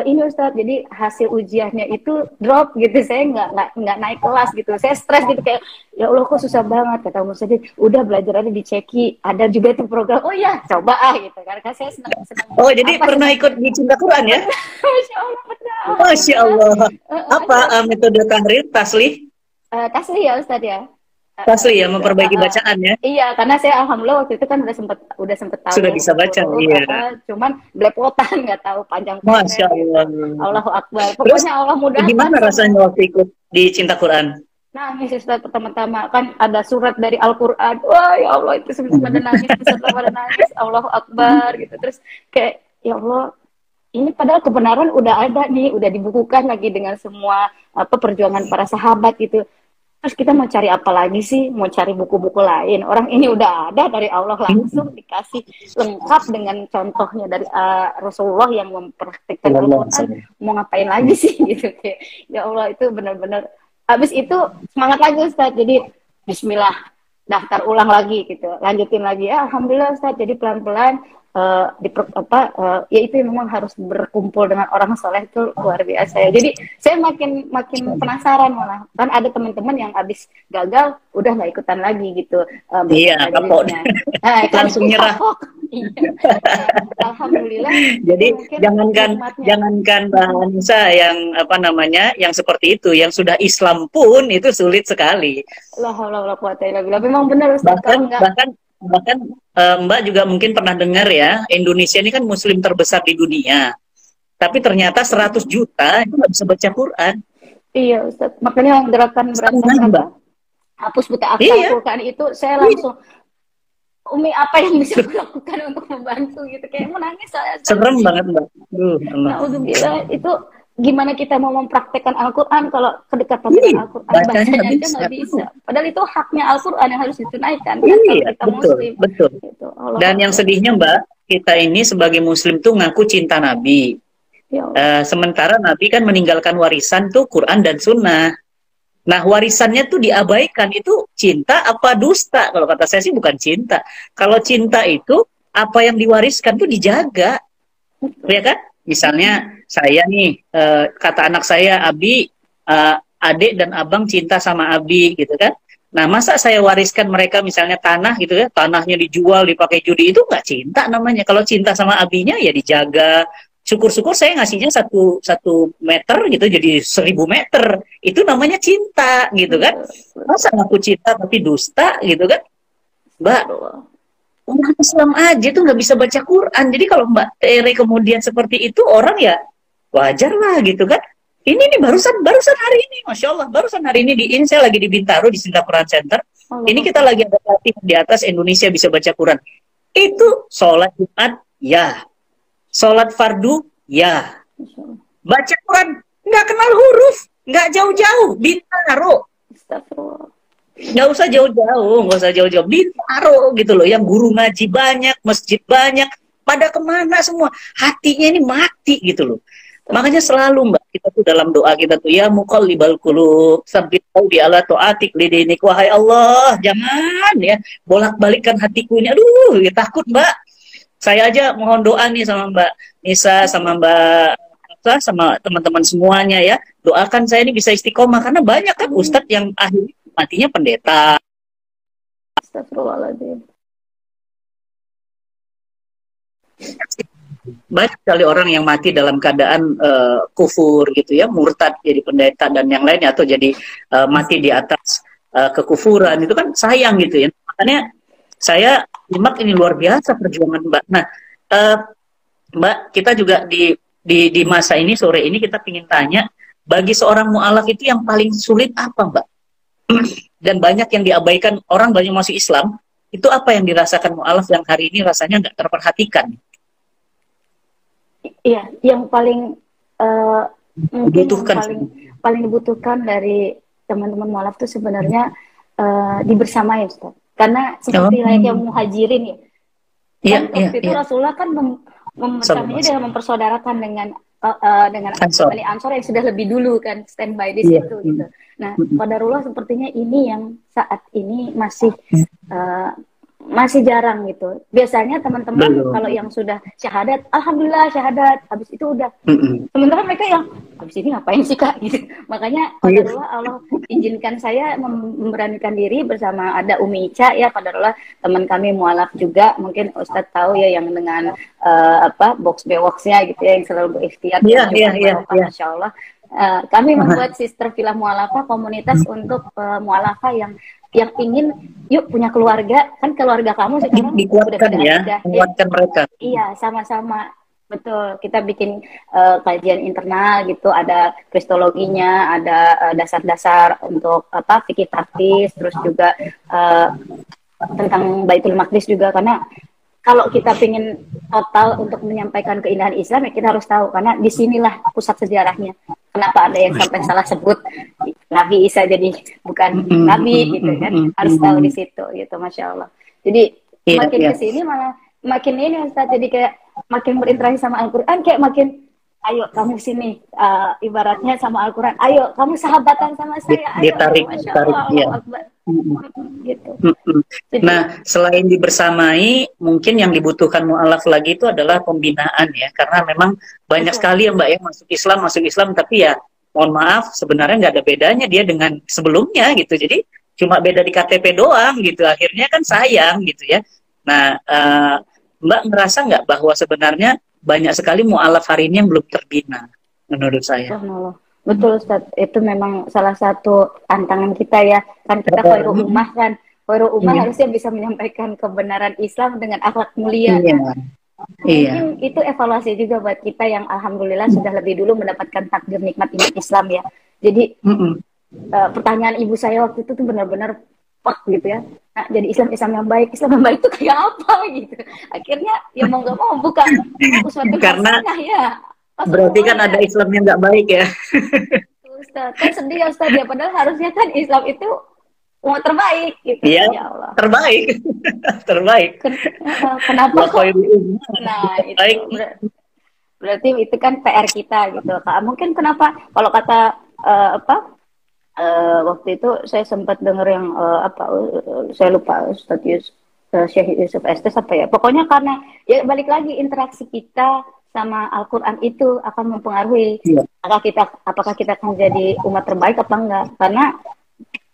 ini Ustaz, jadi hasil ujiannya itu drop gitu, saya nggak naik kelas gitu, saya stres gitu kayak ya Allah kok susah banget. Kata Ummu Sajat, udah belajar aja di Ceki, ada juga tuh program, oh ya coba gitu, karena saya senang. Oh jadi pernah ikut di Cinta Quran ya? Masya Allah, benar. Masya Allah. Apa metode tahrir taslih? Taslih ya Ustaz ya. Taslih ya, memperbaiki bacaan ya. Iya, karena saya alhamdulillah waktu itu kan udah sempet tahu. Sudah bisa baca, iya. Cuman belepotan, nggak tahu panjang pendek. Masya Allah. Allahu Akbar. Pokoknya Allah mudahkan. Gimana rasanya waktu ikut di Cinta Quran? Nangis Ustaz pertama-tama, kan ada surat dari Al-Quran. Wah ya Allah, itu pada nangis, pada nangis. Allahu Akbar gitu. Terus kayak ya Allah, ini padahal kebenaran udah ada nih, udah dibukukan lagi dengan semua perjuangan para sahabat gitu. Terus kita mau cari apa lagi sih? Mau cari buku-buku lain? Orang ini udah ada dari Allah langsung dikasih lengkap dengan contohnya dari Rasulullah yang mempraktikkan Al-Quran. Mau ngapain lagi sih gitu? Kayak, ya Allah itu benar-benar. Habis itu semangat lagi Ustaz. Jadi Bismillah, daftar ulang lagi gitu, lanjutin lagi. Alhamdulillah Ustaz. Jadi pelan-pelan. Ya itu memang harus berkumpul dengan orang soleh itu luar biasa ya. Jadi saya makin penasaran, malah kan ada teman-teman yang abis gagal udah nggak ikutan lagi gitu. Iya, kapok. Langsung nyerah. Alhamdulillah. Jadi jangankan bangsa yang yang seperti itu, yang sudah Islam pun itu sulit sekali. Memang benar Ustaz. Bahkan Mbak juga mungkin pernah dengar ya, Indonesia ini kan muslim terbesar di dunia. Tapi ternyata 100 juta itu nggak bisa baca Quran. Iya Ustaz, makanya gerakan hapus buta akta Al-Quran itu saya langsung, Umi apa yang bisa dilakukan untuk membantu gitu, kayak menangis saya. Serem banget Mbak. Alhamdulillah, itu gimana kita mau mempraktekkan Al-Quran kalau kedekatan dengan Al-Quran bacanya aja nggak bisa. Padahal itu haknya Al-Quran yang harus ditunaikan. Iya, kan, betul. Gitu. Dan yang sedihnya Mbak, kita ini sebagai Muslim tuh ngaku cinta Nabi. Sementara Nabi kan meninggalkan warisan tuh Quran dan Sunnah. Nah warisannya tuh diabaikan, itu cinta apa dusta? Kalau kata saya sih bukan cinta. Kalau cinta itu apa yang diwariskan tuh dijaga, ya kan? Misalnya saya nih, kata anak saya, Abi, adik dan abang cinta sama Abi gitu kan. Nah masa saya wariskan mereka misalnya tanah gitu ya, tanahnya dijual, dipakai judi, itu nggak cinta namanya. Kalau cinta sama Abinya ya dijaga. Syukur-syukur saya ngasihnya satu meter gitu jadi 1000 meter. Itu namanya cinta gitu kan. Masa ngaku cinta tapi dusta gitu kan. Mbak, orang Islam aja tuh nggak bisa baca Quran. Jadi kalau Mbak Tere kemudian seperti itu, orang ya wajar lah gitu kan. Ini nih barusan hari ini, Masya Allah, barusan hari ini saya lagi di Bintaro di Cinta Quran Center. Ini kita lagi ada pelatihan di atas Indonesia bisa baca Quran. Itu sholat Jumat, ya. Sholat fardu, ya. Baca Quran, nggak kenal huruf, nggak jauh-jauh, Bintaro. Nggak usah jauh-jauh, Bintaro gitu loh, yang guru ngaji banyak, masjid banyak, pada kemana semua, hatinya ini mati gitu loh. Makanya selalu Mbak, kita tuh dalam doa kita tuh, ya muqallibal qulub, tsabbit qalbi ala taatik lidinik. Wahai Allah, jangan ya bolak-balikkan hatiku ini. Aduh, ya takut Mbak. Saya aja mohon doa nih sama Mbak Nisa, sama Mbak Hafsah, sama teman-teman semuanya ya. Doakan saya ini bisa istiqomah, karena banyak kan ustadz yang akhirnya matinya pendeta. Astagfirullahaladzim. Banyak sekali orang yang mati dalam keadaan kufur gitu ya, murtad jadi pendeta dan yang lainnya, atau jadi mati di atas kekufuran. Itu kan sayang gitu ya. Makanya saya nyimak ini luar biasa perjuangan Mbak. Nah, Mbak, kita juga di masa ini, sore ini kita ingin tanya, bagi seorang mu'alaf itu yang paling sulit apa Mbak? Dan banyak yang diabaikan, orang banyak masuk Islam, itu apa yang dirasakan mu'alaf yang hari ini rasanya nggak terperhatikan? Iya, yang paling mungkin yang paling dibutuhkan dari teman-teman mualaf itu sebenarnya dibersamai, Ustaz. Karena seperti layaknya muhajirin ya. Kan waktu itu Rasulullah kan membersamainya dengan mempersaudarakan dengan Ansor yang sudah lebih dulu kan standby di situ gitu. Nah, qadarullah sepertinya ini yang saat ini masih jarang gitu. Biasanya teman-teman kalau yang sudah syahadat, alhamdulillah syahadat, habis itu udah. Sementara mereka yang habis ini ngapain sih Kak? Gitu. Makanya qadarullah Allah izinkan saya memberanikan diri bersama ada Umi Ica ya, qadarullah teman kami mualaf juga, mungkin Ustadz tahu ya yang dengan box bewoknya gitu ya, yang selalu berikhtiar. Masya Allah. Kami membuat Sister Villa Mu'alafah komunitas untuk mu'alafah yang ingin yuk punya keluarga, kan keluarga kamu sekarang dikuatkan ya, menguatkan mereka. Iya, sama-sama. Betul, kita bikin kajian internal gitu, ada kristologinya, ada dasar-dasar untuk fikih taktis, terus juga tentang Baitul Maqdis juga, karena kalau kita ingin total untuk menyampaikan keindahan Islam, ya kita harus tahu, karena disinilah pusat sejarahnya. Kenapa ada yang sampai salah sebut Nabi Isa jadi bukan Nabi gitu kan? Harus tahu di situ gitu, Masya Allah. Jadi makin kesini malah makin ini Ustaz, jadi kayak makin berinteraksi sama Al-Quran, kayak makin ayo kamu sini, ibaratnya sama Al-Quran, ayo kamu sahabatan sama saya, ayo, ditarik, Allah Akbar. Gitu. Nah, selain dibersamai, mungkin yang dibutuhkan mu'alaf lagi itu adalah pembinaan ya, karena memang banyak sekali ya Mbak ya masuk Islam, tapi ya mohon maaf sebenarnya nggak ada bedanya dia dengan sebelumnya gitu, jadi cuma beda di KTP doang gitu, akhirnya kan sayang gitu ya. Nah, Mbak ngerasa nggak bahwa sebenarnya banyak sekali mu'alaf hari ini yang belum terbina menurut saya? Betul Ustaz, itu memang salah satu tantangan kita ya, kan kita khairul ummah kan, khairul ummah harusnya bisa menyampaikan kebenaran Islam dengan akhlak mulia. Mungkin itu evaluasi juga buat kita yang alhamdulillah sudah lebih dulu mendapatkan takdir nikmat iman Islam ya. Jadi pertanyaan ibu saya waktu itu tuh benar-benar gitu ya. Nah, jadi Islam yang baik itu kayak apa gitu. Akhirnya ya mau nggak mau bukan uswatul hasanah ya. Berarti kan ada Islam yang nggak baik ya. Ustaz, kan sedih ya Ustaz ya, padahal harusnya kan Islam itu umat terbaik gitu. Ya Allah. Terbaik. Kenapa kok? Nah, itu berarti itu kan PR kita gitu. Mungkin kenapa kalau kata waktu itu saya sempat dengar yang saya lupa Ustaz Syekh Yusuf Estes apa ya. Pokoknya karena ya balik lagi interaksi kita sama Al-Quran itu akan mempengaruhi apakah kita akan jadi umat terbaik apa enggak. Karena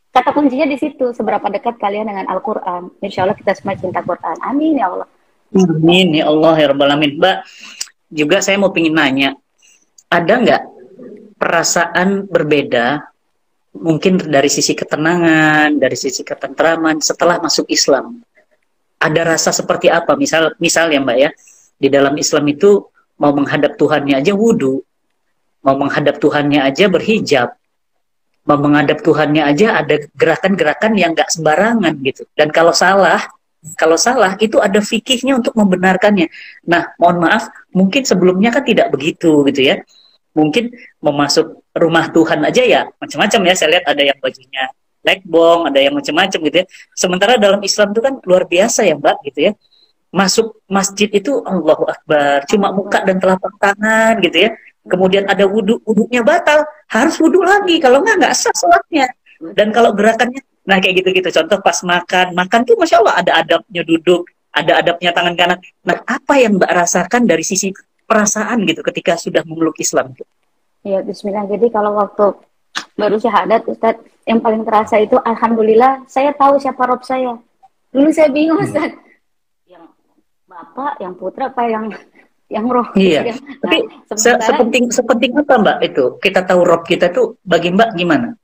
kata kuncinya di situ, seberapa dekat kalian dengan Al-Quran. Insya Allah kita semua cinta Quran. Amin ya Allah. Amin ya Allah ya Rabbal Alamin. Mbak, juga saya mau pingin nanya, ada nggak perasaan berbeda mungkin dari sisi ketenangan, dari sisi ketentraman setelah masuk Islam? Ada rasa seperti apa? Misal ya Mbak ya, di dalam Islam itu mau menghadap Tuhannya aja wudu, mau menghadap Tuhannya aja berhijab, mau menghadap Tuhannya aja ada gerakan-gerakan yang nggak sembarangan gitu. Dan kalau salah itu ada fikihnya untuk membenarkannya. Nah, mohon maaf, mungkin sebelumnya kan tidak begitu gitu ya. Mungkin mau masuk rumah Tuhan aja ya macam-macam ya. Saya lihat ada yang bajunya lekbong, ada yang macam-macam gitu ya. Sementara dalam Islam itu kan luar biasa ya Mbak gitu ya. Masuk masjid itu Allahu Akbar, cuma muka dan telapak tangan gitu ya. kemudian ada wudhu, wudhunya batal, harus wudhu lagi, kalau nggak sah sholatnya. Dan kalau gerakannya, nah kayak gitu-gitu, contoh pas makan, makan tuh Masya Allah ada adabnya duduk, ada adabnya tangan kanan. Nah, apa yang Mbak rasakan dari sisi perasaan gitu ketika sudah memeluk Islam? Ya, Bismillah. Jadi kalau waktu baru syahadat, Ustadz, yang paling terasa itu, Alhamdulillah, saya tahu siapa Rob saya. Dulu saya bingung, Ustadz. Yang Bapak, yang Putra, apa yang Roh? Iya, Nah, tapi sepenting apa Mbak itu? Kita tahu Rob kita tuh bagi Mbak gimana?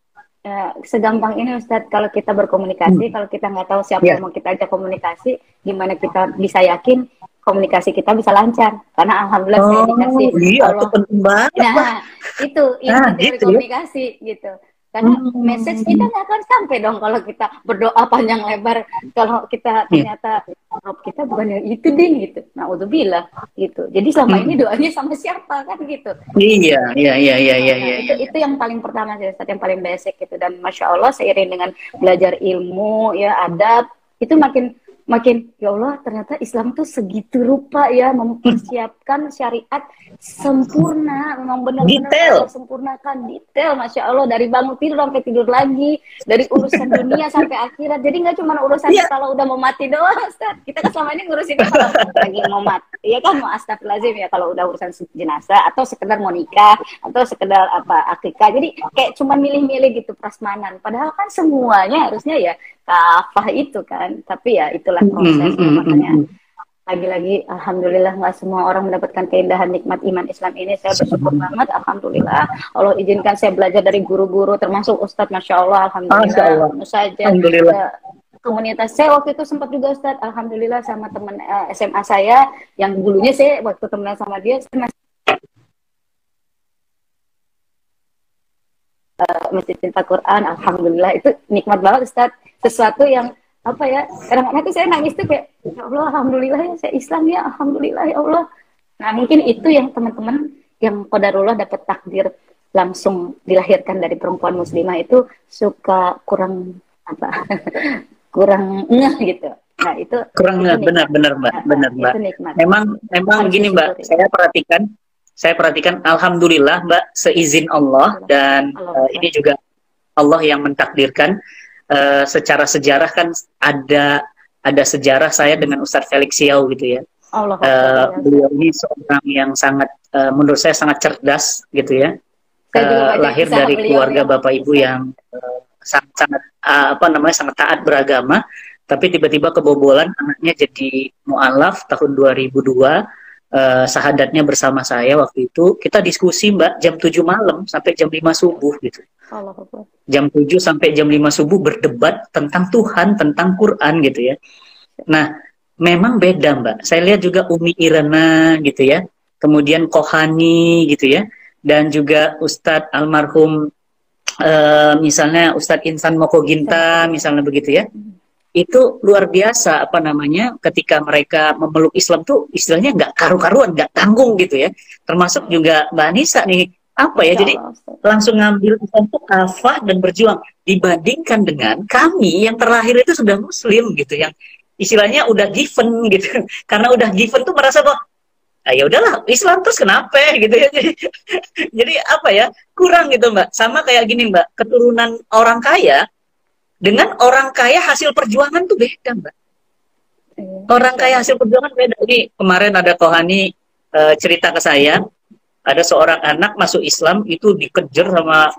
Segampang ini Ustadz, kalau kita berkomunikasi, kalau kita nggak tahu siapa yang mau kita ajak komunikasi, gimana kita bisa yakin komunikasi kita bisa lancar? Karena alhamdulillah saya dikasih itu penting banget. Nah, itu dari komunikasi gitu. Karena message kita nggak akan sampai dong kalau kita berdoa panjang lebar. Kalau kita ternyata Rob kita bukan yang itu deh gitu. Nah, udzubillah gitu. Jadi selama ini doanya sama siapa kan gitu. Iya. Itu yang paling pertama sih, yang paling basic gitu. Dan Masya Allah seiring dengan belajar ilmu ya adab itu makin ya Allah ternyata Islam tuh segitu rupa ya mempersiapkan syariat sempurna, memang benar-benar sempurnakan detail, Masya Allah, dari bangun tidur sampai tidur lagi, dari urusan dunia sampai akhirat. Jadi nggak cuma urusan kalau udah mau mati doang, Ustaz. Kita kan selama ini ngurusin kalau lagi mau mati, ya kan, mau astagfirullahaladzim ya kalau udah urusan jenazah atau sekedar mau nikah atau sekedar akikah. Jadi kayak cuma milih-milih gitu prasmanan. Padahal kan semuanya harusnya ya kafah itu kan, tapi ya itulah prosesnya. Makanya lagi-lagi alhamdulillah nggak semua orang mendapatkan keindahan nikmat iman Islam ini. Saya bersyukur banget, alhamdulillah. Allah izinkan saya belajar dari guru-guru termasuk Ustadz, Masya Allah, alhamdulillah. Tentu saja komunitas saya waktu itu sempat juga Ustadz, alhamdulillah, sama teman SMA saya yang dulunya saya waktu temenan sama dia saya masjid cinta Quran, alhamdulillah. Itu nikmat banget Ustadz, sesuatu yang apa ya, kadang-kadang tuh saya nangis tuh kayak ya Allah, alhamdulillah ya saya Islam ya, alhamdulillah ya Allah. Nah mungkin itu yang teman-teman yang qadarullah dapat takdir langsung dilahirkan dari perempuan muslimah itu suka kurang apa kurang ngeh gitu. Nah itu kurang ngeh, benar Mbak, benar Mbak. Memang gini Mbak, saya perhatikan alhamdulillah Mbak, seizin Allah dan ini juga Allah yang mentakdirkan. Secara sejarah kan ada sejarah saya dengan Ustadz Felix Siau gitu ya. Beliau ini seorang yang sangat menurut saya sangat cerdas gitu ya. Lahir dari keluarga bapak ibu yang sangat sangat taat beragama, tapi tiba-tiba kebobolan, anaknya jadi mu'alaf tahun 2002. Sahadatnya bersama saya waktu itu, kita diskusi Mbak jam 7 malam sampai jam 5 subuh gitu. Jam 7 sampai jam 5 subuh berdebat tentang Tuhan, tentang Quran gitu ya. Nah, memang beda Mbak. Saya lihat juga Umi Irena gitu ya. Kemudian Kohani gitu ya. Dan juga Ustadz almarhum misalnya Ustadz Insan Mokoginta misalnya begitu ya. Itu luar biasa ketika mereka memeluk Islam tuh istilahnya nggak karu-karuan, nggak tanggung gitu ya. Termasuk juga Mbak Anissa nih, jadi langsung ngambil Islam tuh kafah dan berjuang dibandingkan dengan kami yang terlahir itu sudah muslim gitu, yang istilahnya udah given gitu. Karena udah given tuh merasa bahwa ya udahlah Islam terus kenapa gitu ya. Jadi kurang gitu Mbak. Sama kayak gini Mbak, keturunan orang kaya dengan orang kaya hasil perjuangan tuh beda Mbak. Orang kaya hasil perjuangan beda. Ini kemarin ada Kohani cerita ke saya, ada seorang anak masuk Islam itu dikejar sama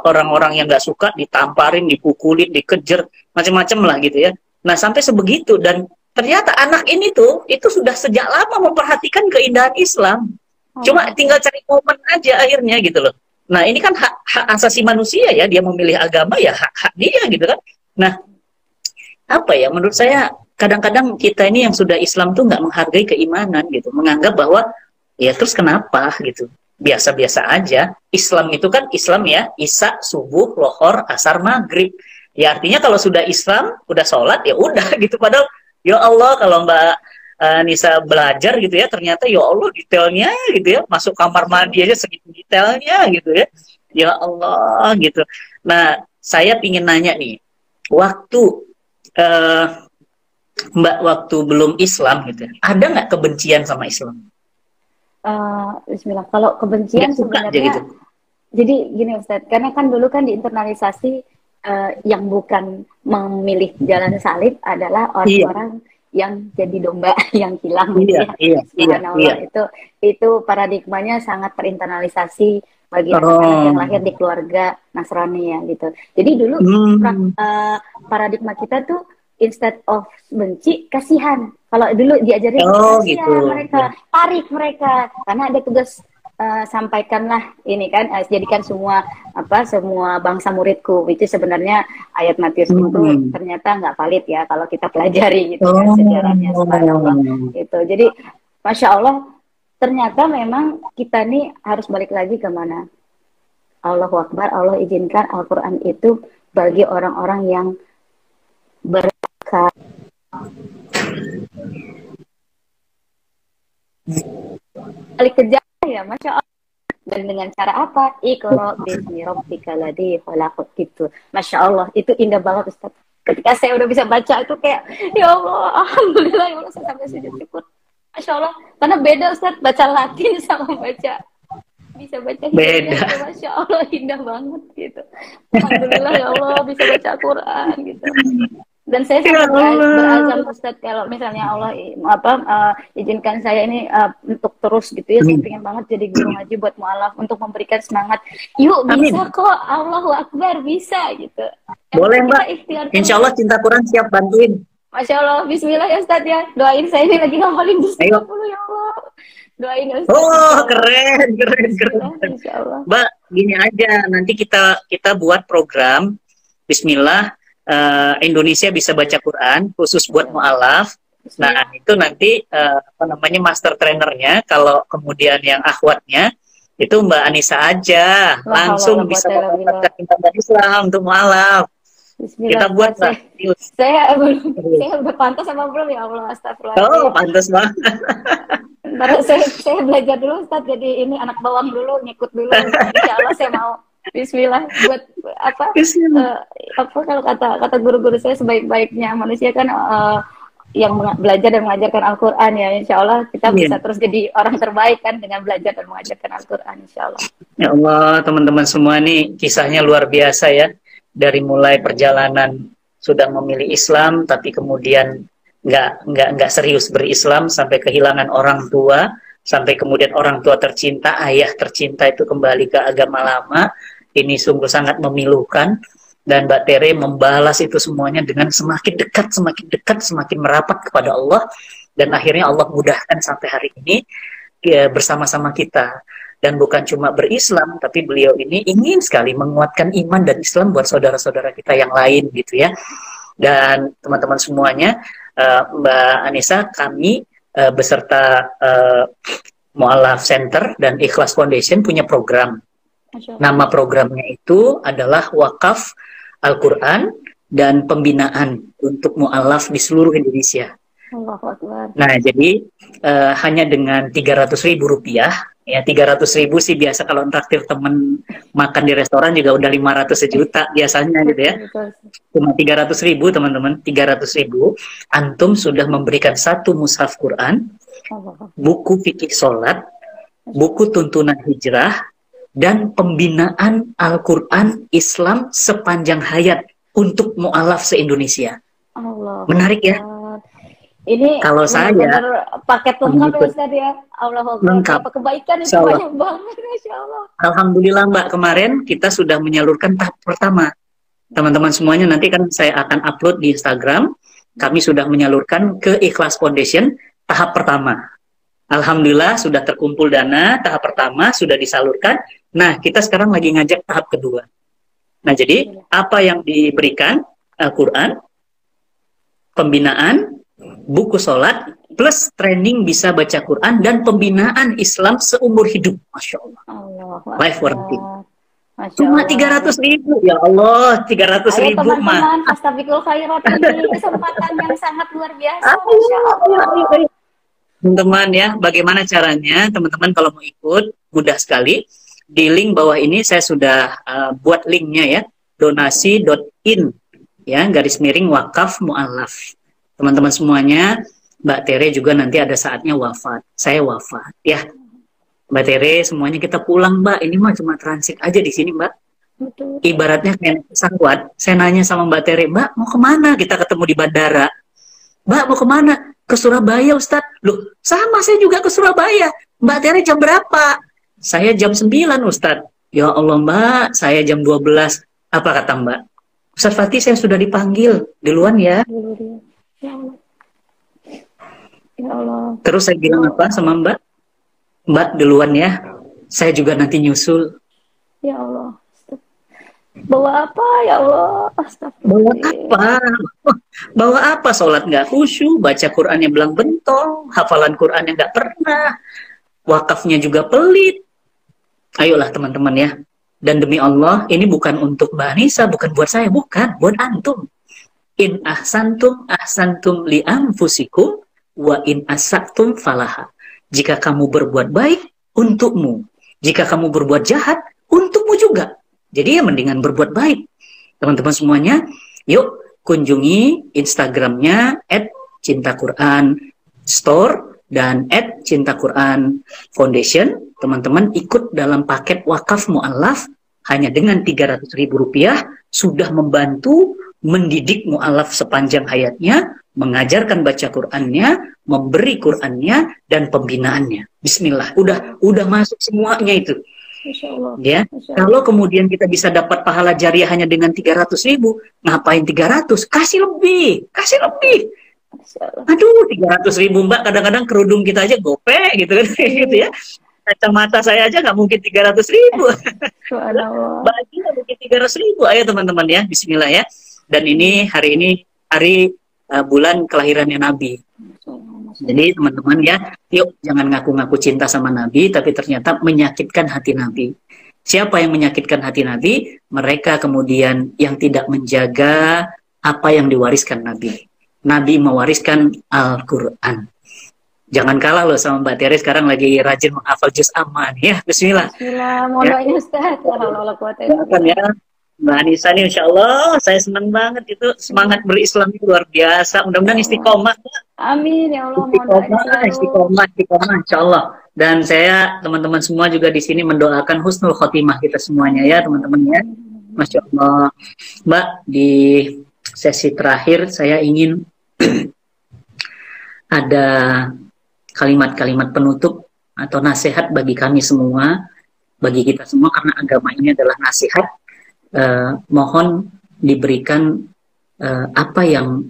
orang-orang yang nggak suka, ditamparin, dipukulin, dikejar, macam-macam lah gitu ya. Nah sampai sebegitu, dan ternyata anak ini tuh itu sudah sejak lama memperhatikan keindahan Islam. Cuma tinggal cari momen aja akhirnya gitu loh. Nah ini kan hak asasi manusia ya, dia memilih agama ya hak dia gitu kan. Nah menurut saya kadang-kadang kita ini yang sudah Islam tuh nggak menghargai keimanan gitu, menganggap bahwa ya terus kenapa gitu, biasa-biasa aja. Islam itu kan Islam ya, Isya, subuh, lohor, asar, maghrib. Ya artinya kalau sudah Islam, udah sholat ya udah gitu. Padahal ya Allah, kalau Mbak Nisa belajar gitu ya, ternyata ya Allah detailnya gitu ya, masuk kamar mandi aja segitu detailnya gitu ya. Ya Allah gitu. Nah saya pingin nanya nih, waktu Mbak waktu belum Islam gitu, ada nggak kebencian sama Islam? Bismillah. Kalau kebencian Nggak suka aja gitu. sebenarnya, jadi gini Ustadz, karena kan dulu kan diinternalisasi yang bukan memilih jalan salib adalah Iya, orang-orang yang jadi domba yang hilang gitu iya, ya. iya, iya, iya. Subhanallah, itu paradigmanya sangat terinternalisasi bagi anak-anak yang Oh, lahir di keluarga Nasrani ya gitu. Jadi dulu hmm. paradigma kita tuh instead of benci, kasihan. Kalau dulu diajarin Oh gitu. kasihan Ya. mereka, tarik mereka, karena ada tugas sampaikanlah ini kan, jadikan semua bangsa muridku. Itu sebenarnya ayat Matius itu Hmm. ternyata nggak valid ya kalau kita pelajari gitu kan sejarahnya, subhanallah. Oh, Itu jadi masya Allah, ternyata memang kita nih harus balik lagi ke mana. Allahu Akbar, Allah izinkan Al-Quran itu bagi orang-orang yang berkah. Balik ke jalan ya, masya Allah. Dan dengan cara apa? Iqra bismi rabbikal ladzi khalaq gitu. Masya Allah, itu indah banget Ustaz. Ketika saya udah bisa baca itu kayak, ya Allah, alhamdulillah ya Allah, saya sampai sujud syukur. Masya Allah, karena beda Ustaz, baca Latin sama bisa baca beda. hidupnya, Masya Allah, indah banget gitu. Alhamdulillah ya Allah, bisa baca Quran gitu. Dan saya Ya sampai Allah. berazam Ustadz, kalau misalnya Allah izinkan saya ini untuk terus gitu ya, saya Amin. pengen banget jadi guru ngaji buat mualaf untuk memberikan semangat. Yuk bisa Amin. kok, Allahu Akbar bisa gitu. Yang Boleh penting Mbak. kita ikhtiar Insya terus. Allah Cinta Quran siap bantuin. Masya Allah, Bismillah ya Ustadz ya. Doain saya ini lagi ngapalin juz Ayo. 30 ya Allah. Doain ya Ustadz. Oh Insya Allah. keren, keren, Bismillah, keren. Insya Allah. Mbak, gini aja. Nanti kita buat program. Bismillah. Indonesia bisa baca Quran khusus buat mualaf. Nah itu nanti apa namanya master trainernya. Kalau kemudian yang akhwatnya itu Mbak Anissa aja langsung bisa mendapatkan Intan Islam untuk mualaf. Bismillah, Kita buat Mbak. Saya udah pantas apa belum ya Allah, astagfirullahaladzim. Oh pantas banget. Ntar saya belajar dulu Ustaz, jadi ini anak bawang dulu, ngikut dulu. Insya Allah saya mau. Bismillah, buat apa? Apa kalau kata guru-guru saya, sebaik-baiknya manusia kan yang belajar dan mengajarkan Al-Quran ya. Insya Allah kita bisa terus jadi orang terbaik kan dengan belajar dan mengajarkan Al-Quran, Insya Allah. Ya Allah, teman-teman semua nih kisahnya luar biasa ya. Dari mulai perjalanan sudah memilih Islam, tapi kemudian nggak serius berislam, sampai kehilangan orang tua, sampai kemudian orang tua tercinta, ayah tercinta itu kembali ke agama lama. Ini sungguh sangat memilukan, dan Mbak Tere membalas itu semuanya dengan semakin dekat, semakin merapat kepada Allah, dan akhirnya Allah mudahkan sampai hari ini ya, bersama-sama kita. Dan bukan cuma berislam, tapi beliau ini ingin sekali menguatkan iman dan Islam buat saudara-saudara kita yang lain gitu ya. Dan teman-teman semuanya, Mbak Anissa, kami beserta Mu'alaf Center dan Ikhlas Foundation punya program. Nama programnya itu adalah Wakaf Al-Quran dan Pembinaan untuk Mu'alaf di seluruh Indonesia. Nah, jadi hanya dengan Rp300.000, ya 300.000 sih biasa kalau traktir temen makan di restoran juga udah 500 sejuta biasanya gitu ya. Cuma 300.000 teman-teman, 300.000 antum sudah memberikan satu mushaf Quran, buku fikih sholat, buku tuntunan hijrah, dan pembinaan Al-Quran Islam sepanjang hayat untuk mu'alaf se-Indonesia. Menarik ya? Ini kalau saya paket lengkap ya Ustaz ya. Allah lengkap. Kebaikan itu banyak banget, Masya Allah. Alhamdulillah Mbak, kemarin kita sudah menyalurkan tahap pertama. Teman-teman semuanya nanti kan saya akan upload di Instagram. Kami sudah menyalurkan ke Ikhlas Foundation tahap pertama. Alhamdulillah sudah terkumpul dana, tahap pertama sudah disalurkan. Nah, kita sekarang lagi ngajak tahap kedua. Nah, jadi apa yang diberikan? Al-Quran, pembinaan, buku sholat, plus training bisa baca Quran, dan pembinaan Islam seumur hidup. Masya Allah. Life warranty. Cuma 300.000, ya Allah, 300.000 mah. Teman-teman, Fastabiqul Khairat ini kesempatan yang sangat luar biasa. Masya Allah. Teman-teman ya, bagaimana caranya? Teman-teman kalau mau ikut, mudah sekali. Di link bawah ini saya sudah buat linknya ya, donasi.in ya, _ wakaf mu'alaf. Teman-teman semuanya, Mbak Tere juga nanti ada saatnya wafat. Saya wafat ya. Mbak Tere, semuanya kita pulang, Mbak. Ini mah cuma transit aja di sini, Mbak. Betul. Ibaratnya kayak pesawat. Saya nanya sama Mbak Tere, Mbak, mau kemana? Kita ketemu di bandara. Mbak, mau kemana? Ke Surabaya, Ustadz. Loh, sama saya juga ke Surabaya. Mbak Tere jam berapa? Saya jam 9, Ustadz. Ya Allah, Mbak, saya jam 12. Apa kata Mbak? Ustadz Fatih, saya sudah dipanggil. Duluan ya. Dulu dia. Ya Allah. Ya Allah. Terus saya bilang apa sama Mbak? Mbak, duluan ya. Saya juga nanti nyusul. Ya Allah. Bawa apa ya Allah? Bawa Astagfirullah. apa? Bawa apa? Sholat nggak khusyuk, baca Qurannya belang bentong, hafalan Qurannya nggak pernah, wakafnya juga pelit. Ayolah teman-teman ya. Dan demi Allah, ini bukan untuk Mbak Anissa, bukan buat saya, bukan. Buat antum. In ahsantum li anfusikum, wa in asaktum falaha. Jika kamu berbuat baik, untukmu. Jika kamu berbuat jahat, untukmu juga. Jadi ya mendingan berbuat baik. Teman-teman semuanya, yuk kunjungi Instagramnya @cintaquran_store dan @cintaquran foundation. Teman-teman ikut dalam paket wakaf mu'alaf hanya dengan Rp300.000 sudah membantu mendidik mu'alaf sepanjang hayatnya, mengajarkan baca Qur'annya, memberi Qur'annya, dan pembinaannya. Bismillah, udah masuk semuanya itu. Masya Allah. Ya, Masya Allah. kalau kemudian kita bisa dapat pahala jariah hanya dengan 300.000, ngapain 300? Kasih lebih. Masya Allah. Aduh, 300.000 Mbak, kadang-kadang kerudung kita aja gope gitu kan, gitu ya. Kacamata saya aja nggak mungkin 300.000. Subhanallah. Baju nggak mungkin 300.000. Ayo teman-teman ya, Bismillah ya. Dan hari ini hari bulan kelahirannya Nabi. Jadi teman-teman ya, yuk jangan ngaku-ngaku cinta sama Nabi, tapi ternyata menyakitkan hati Nabi. Siapa yang menyakitkan hati Nabi? Mereka kemudian yang tidak menjaga apa yang diwariskan Nabi. Nabi mewariskan Al-Quran. Jangan kalah loh sama Mbak Tere, sekarang lagi rajin menghafal juz amma ya. Bismillah. Bismillah, mohon doanya Ustaz. Ya. Mbak Anissa nih, Insya Allah, saya senang banget itu semangat berislam luar biasa. Mudah-mudahan istiqomah. Amin ya Allah, mohon doanya Istiqomah, Insya Allah. Dan saya, teman-teman semua juga di sini mendoakan husnul khotimah kita semuanya ya, teman-teman ya. Masya Allah. Mbak, di sesi terakhir saya ingin ada kalimat-kalimat penutup atau nasihat bagi kami semua, bagi kita semua, karena agama ini adalah nasihat. Mohon diberikan apa yang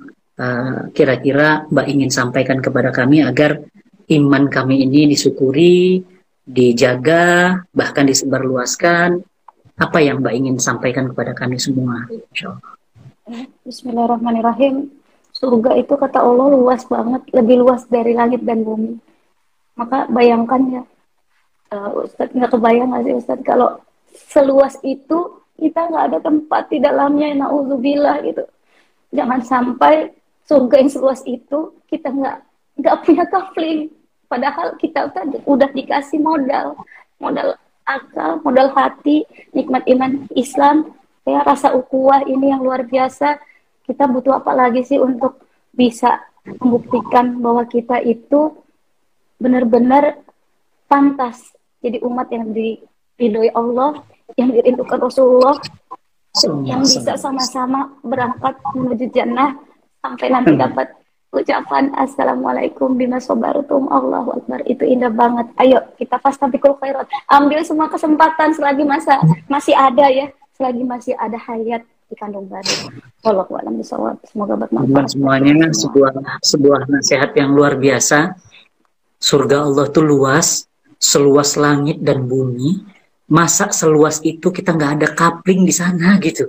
kira-kira Mbak ingin sampaikan kepada kami agar iman kami ini disyukuri, dijaga, bahkan disebarluaskan. Apa yang Mbak ingin sampaikan kepada kami semua? Bismillahirrahmanirrahim. Surga itu kata Allah luas banget, lebih luas dari langit dan bumi. Maka bayangkan ya, Ustadz, nggak kebayang nggak sih Ustadz kalau seluas itu kita nggak ada tempat di dalamnya, na'udzubillah gitu. Jangan sampai surga yang seluas itu kita nggak punya kafling. Padahal kita udah dikasih modal akal, modal hati, nikmat iman Islam, ya rasa ukhuwah ini yang luar biasa. Kita butuh apa lagi sih untuk bisa membuktikan bahwa kita itu benar-benar pantas jadi umat yang diridhoi Allah, yang dirindukan Rasulullah, yang bisa sama-sama berangkat menuju jannah sampai nanti dapat ucapan Assalamualaikum bima sabartum, Allahu Akbar. Itu indah banget. Ayo kita fastabiqul khairat. Ambil semua kesempatan selagi masih ada ya, selagi masih ada hayat di kandung badan. Wallahu a'lam bishawab. Semoga bermanfaat. Semuanya sebuah nasihat yang luar biasa. Surga Allah itu luas, seluas langit dan bumi. Masa seluas itu kita nggak ada kapling di sana gitu?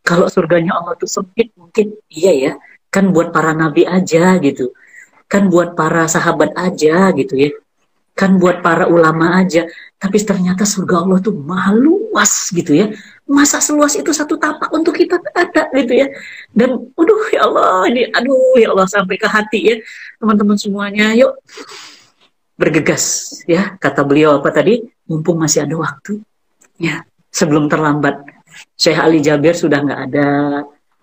Kalau surganya Allah itu sempit, mungkin iya ya, kan buat para nabi aja gitu, kan buat para sahabat aja gitu ya, kan buat para ulama aja. Tapi ternyata surga Allah tuh maha luas gitu ya. Masa seluas itu satu tapak untuk kita ada gitu ya. Dan aduh ya Allah, aduh ya Allah, sampai ke hati ya teman-teman semuanya. Yuk bergegas ya, kata beliau apa tadi, mumpung masih ada waktu ya, sebelum terlambat. Syekh Ali Jabir sudah nggak ada,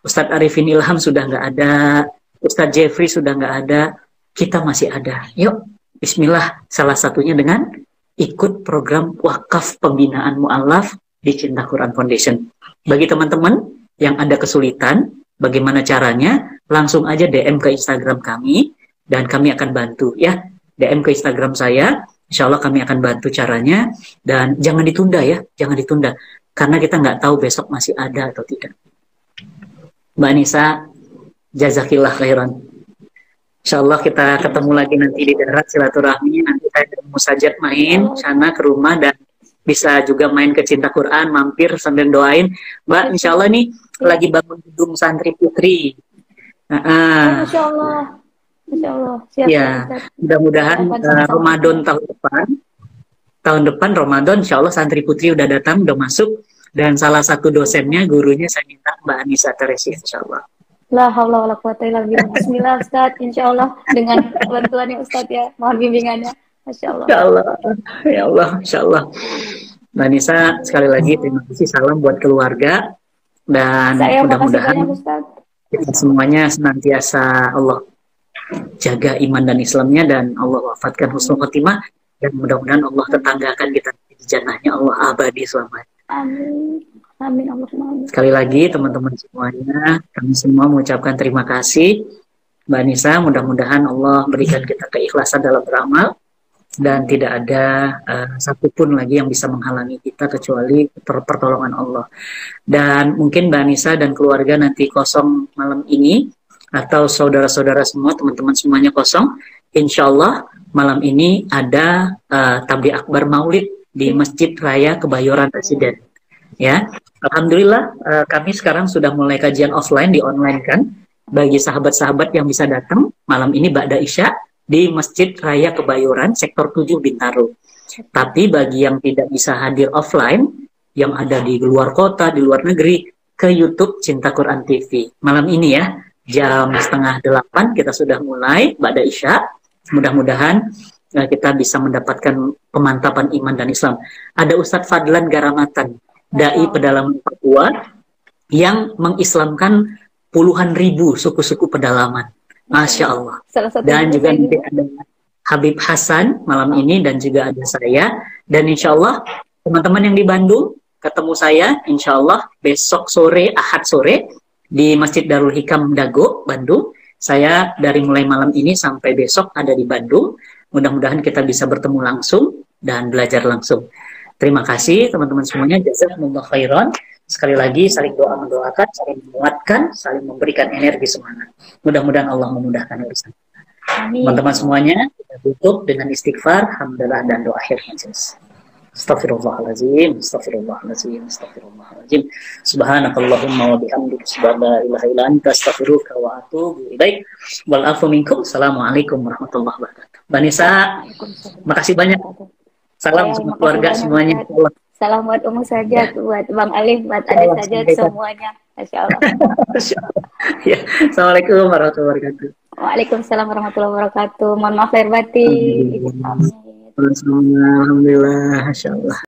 Ustadz Arifin Ilham sudah nggak ada, Ustadz Jeffrey sudah nggak ada, kita masih ada. Yuk Bismillah, salah satunya dengan ikut program wakaf pembinaan mu'alaf di Cinta Quran Foundation. Bagi teman-teman yang ada kesulitan, bagaimana caranya? Langsung aja DM ke Instagram kami dan kami akan bantu ya. DM ke Instagram saya, insya Allah kami akan bantu caranya, dan jangan ditunda ya, jangan ditunda karena kita nggak tahu besok masih ada atau tidak. Mbak Nisa, jazakillah khairan. Insya Allah kita ketemu lagi nanti di darat silaturahmi. Nanti saya ketemu Sajat main sana ke rumah, dan bisa juga main ke Cinta Quran, mampir sambil doain. Mbak, insya Allah nih lagi bangun gedung santri putri. Masya Allah. Masya Allah. Siap, ya, mudah-mudahan Ramadan tahun depan Ramadan, insya Allah santri putri udah datang, udah masuk, dan salah satu dosennya, gurunya saya minta Mbak Anissa Teresi, insya Allah. La haula wala quwata illa billah. Bismillah Ustaz, insya Allah dengan bantuannya Ustaz ya, mohon bimbingannya. Masya Allah. Insya Allah, ya Allah, insya Allah. Mbak Nisa, sekali lagi terima kasih, salam buat keluarga, dan mudah-mudahan kita semuanya senantiasa Allah jaga iman dan Islamnya, dan Allah wafatkan husnul khotimah, dan mudah-mudahan Allah tetanggakan kita di jannahnya Allah abadi selamanya. Amin. Amin. Sekali lagi teman-teman semuanya, kami semua mengucapkan terima kasih Mbak Nisa, mudah-mudahan Allah berikan kita keikhlasan dalam beramal, dan tidak ada satupun lagi yang bisa menghalangi kita kecuali pertolongan Allah. Dan mungkin Mbak Nisa dan keluarga nanti kosong malam ini, atau saudara-saudara semua, teman-teman semuanya kosong, insya Allah malam ini ada tabligh akbar maulid di Masjid Raya Kebayoran Residen. Ya, alhamdulillah kami sekarang sudah mulai kajian offline, di online kan, bagi sahabat-sahabat yang bisa datang malam ini ba'da Isya di Masjid Raya Kebayoran Sektor 7 Bintaro. Tapi bagi yang tidak bisa hadir offline, yang ada di luar kota, di luar negeri, ke YouTube Cinta Quran TV. Malam ini ya, jam 7:30 kita sudah mulai ba'da Isya. Mudah-mudahan kita bisa mendapatkan pemantapan iman dan Islam. Ada Ustadz Fadlan Garamatan, dai pedalaman Papua, yang mengislamkan puluhan ribu suku-suku pedalaman. Masya Allah. Dan juga nanti ada Habib Hasan malam ini, dan juga ada saya. Dan insya Allah teman-teman yang di Bandung ketemu saya insya Allah besok sore, Ahad sore, di Masjid Darul Hikam Dago, Bandung. Saya dari mulai malam ini sampai besok ada di Bandung. Mudah-mudahan kita bisa bertemu langsung dan belajar langsung. Terima kasih teman-teman semuanya, jazakumullah khairan. Sekali lagi saling doa mendoakan, saling menguatkan, saling memberikan energi semangat. Mudah-mudahan Allah memudahkan urusan. Teman-teman semuanya, kita tutup dengan istighfar, hamdalah, dan doa akhir majelis. Astaghfirullahaladzim, astaghfirullahaladzim, astaghfirullahaladzim. Subhanakallahumma wa bihamdika, subhanallah ilaha illa anta, astaghfiruka wa atubu ilaik. Wal afu minkum. Assalamualaikum warahmatullahi wabarakatuh. Mbak Nisa, makasih banyak. Salam semua keluarga semuanya. Salam buat Ummu Sajat, buat Bang Alif, buat Ade Sajat semuanya. Masya Allah. Ya, Assalamualaikum warahmatullahi wabarakatuh. Waalaikumsalam warahmatullahi wabarakatuh. Mohon maaf lahir batin. Alhamdulillah, Masya Allah.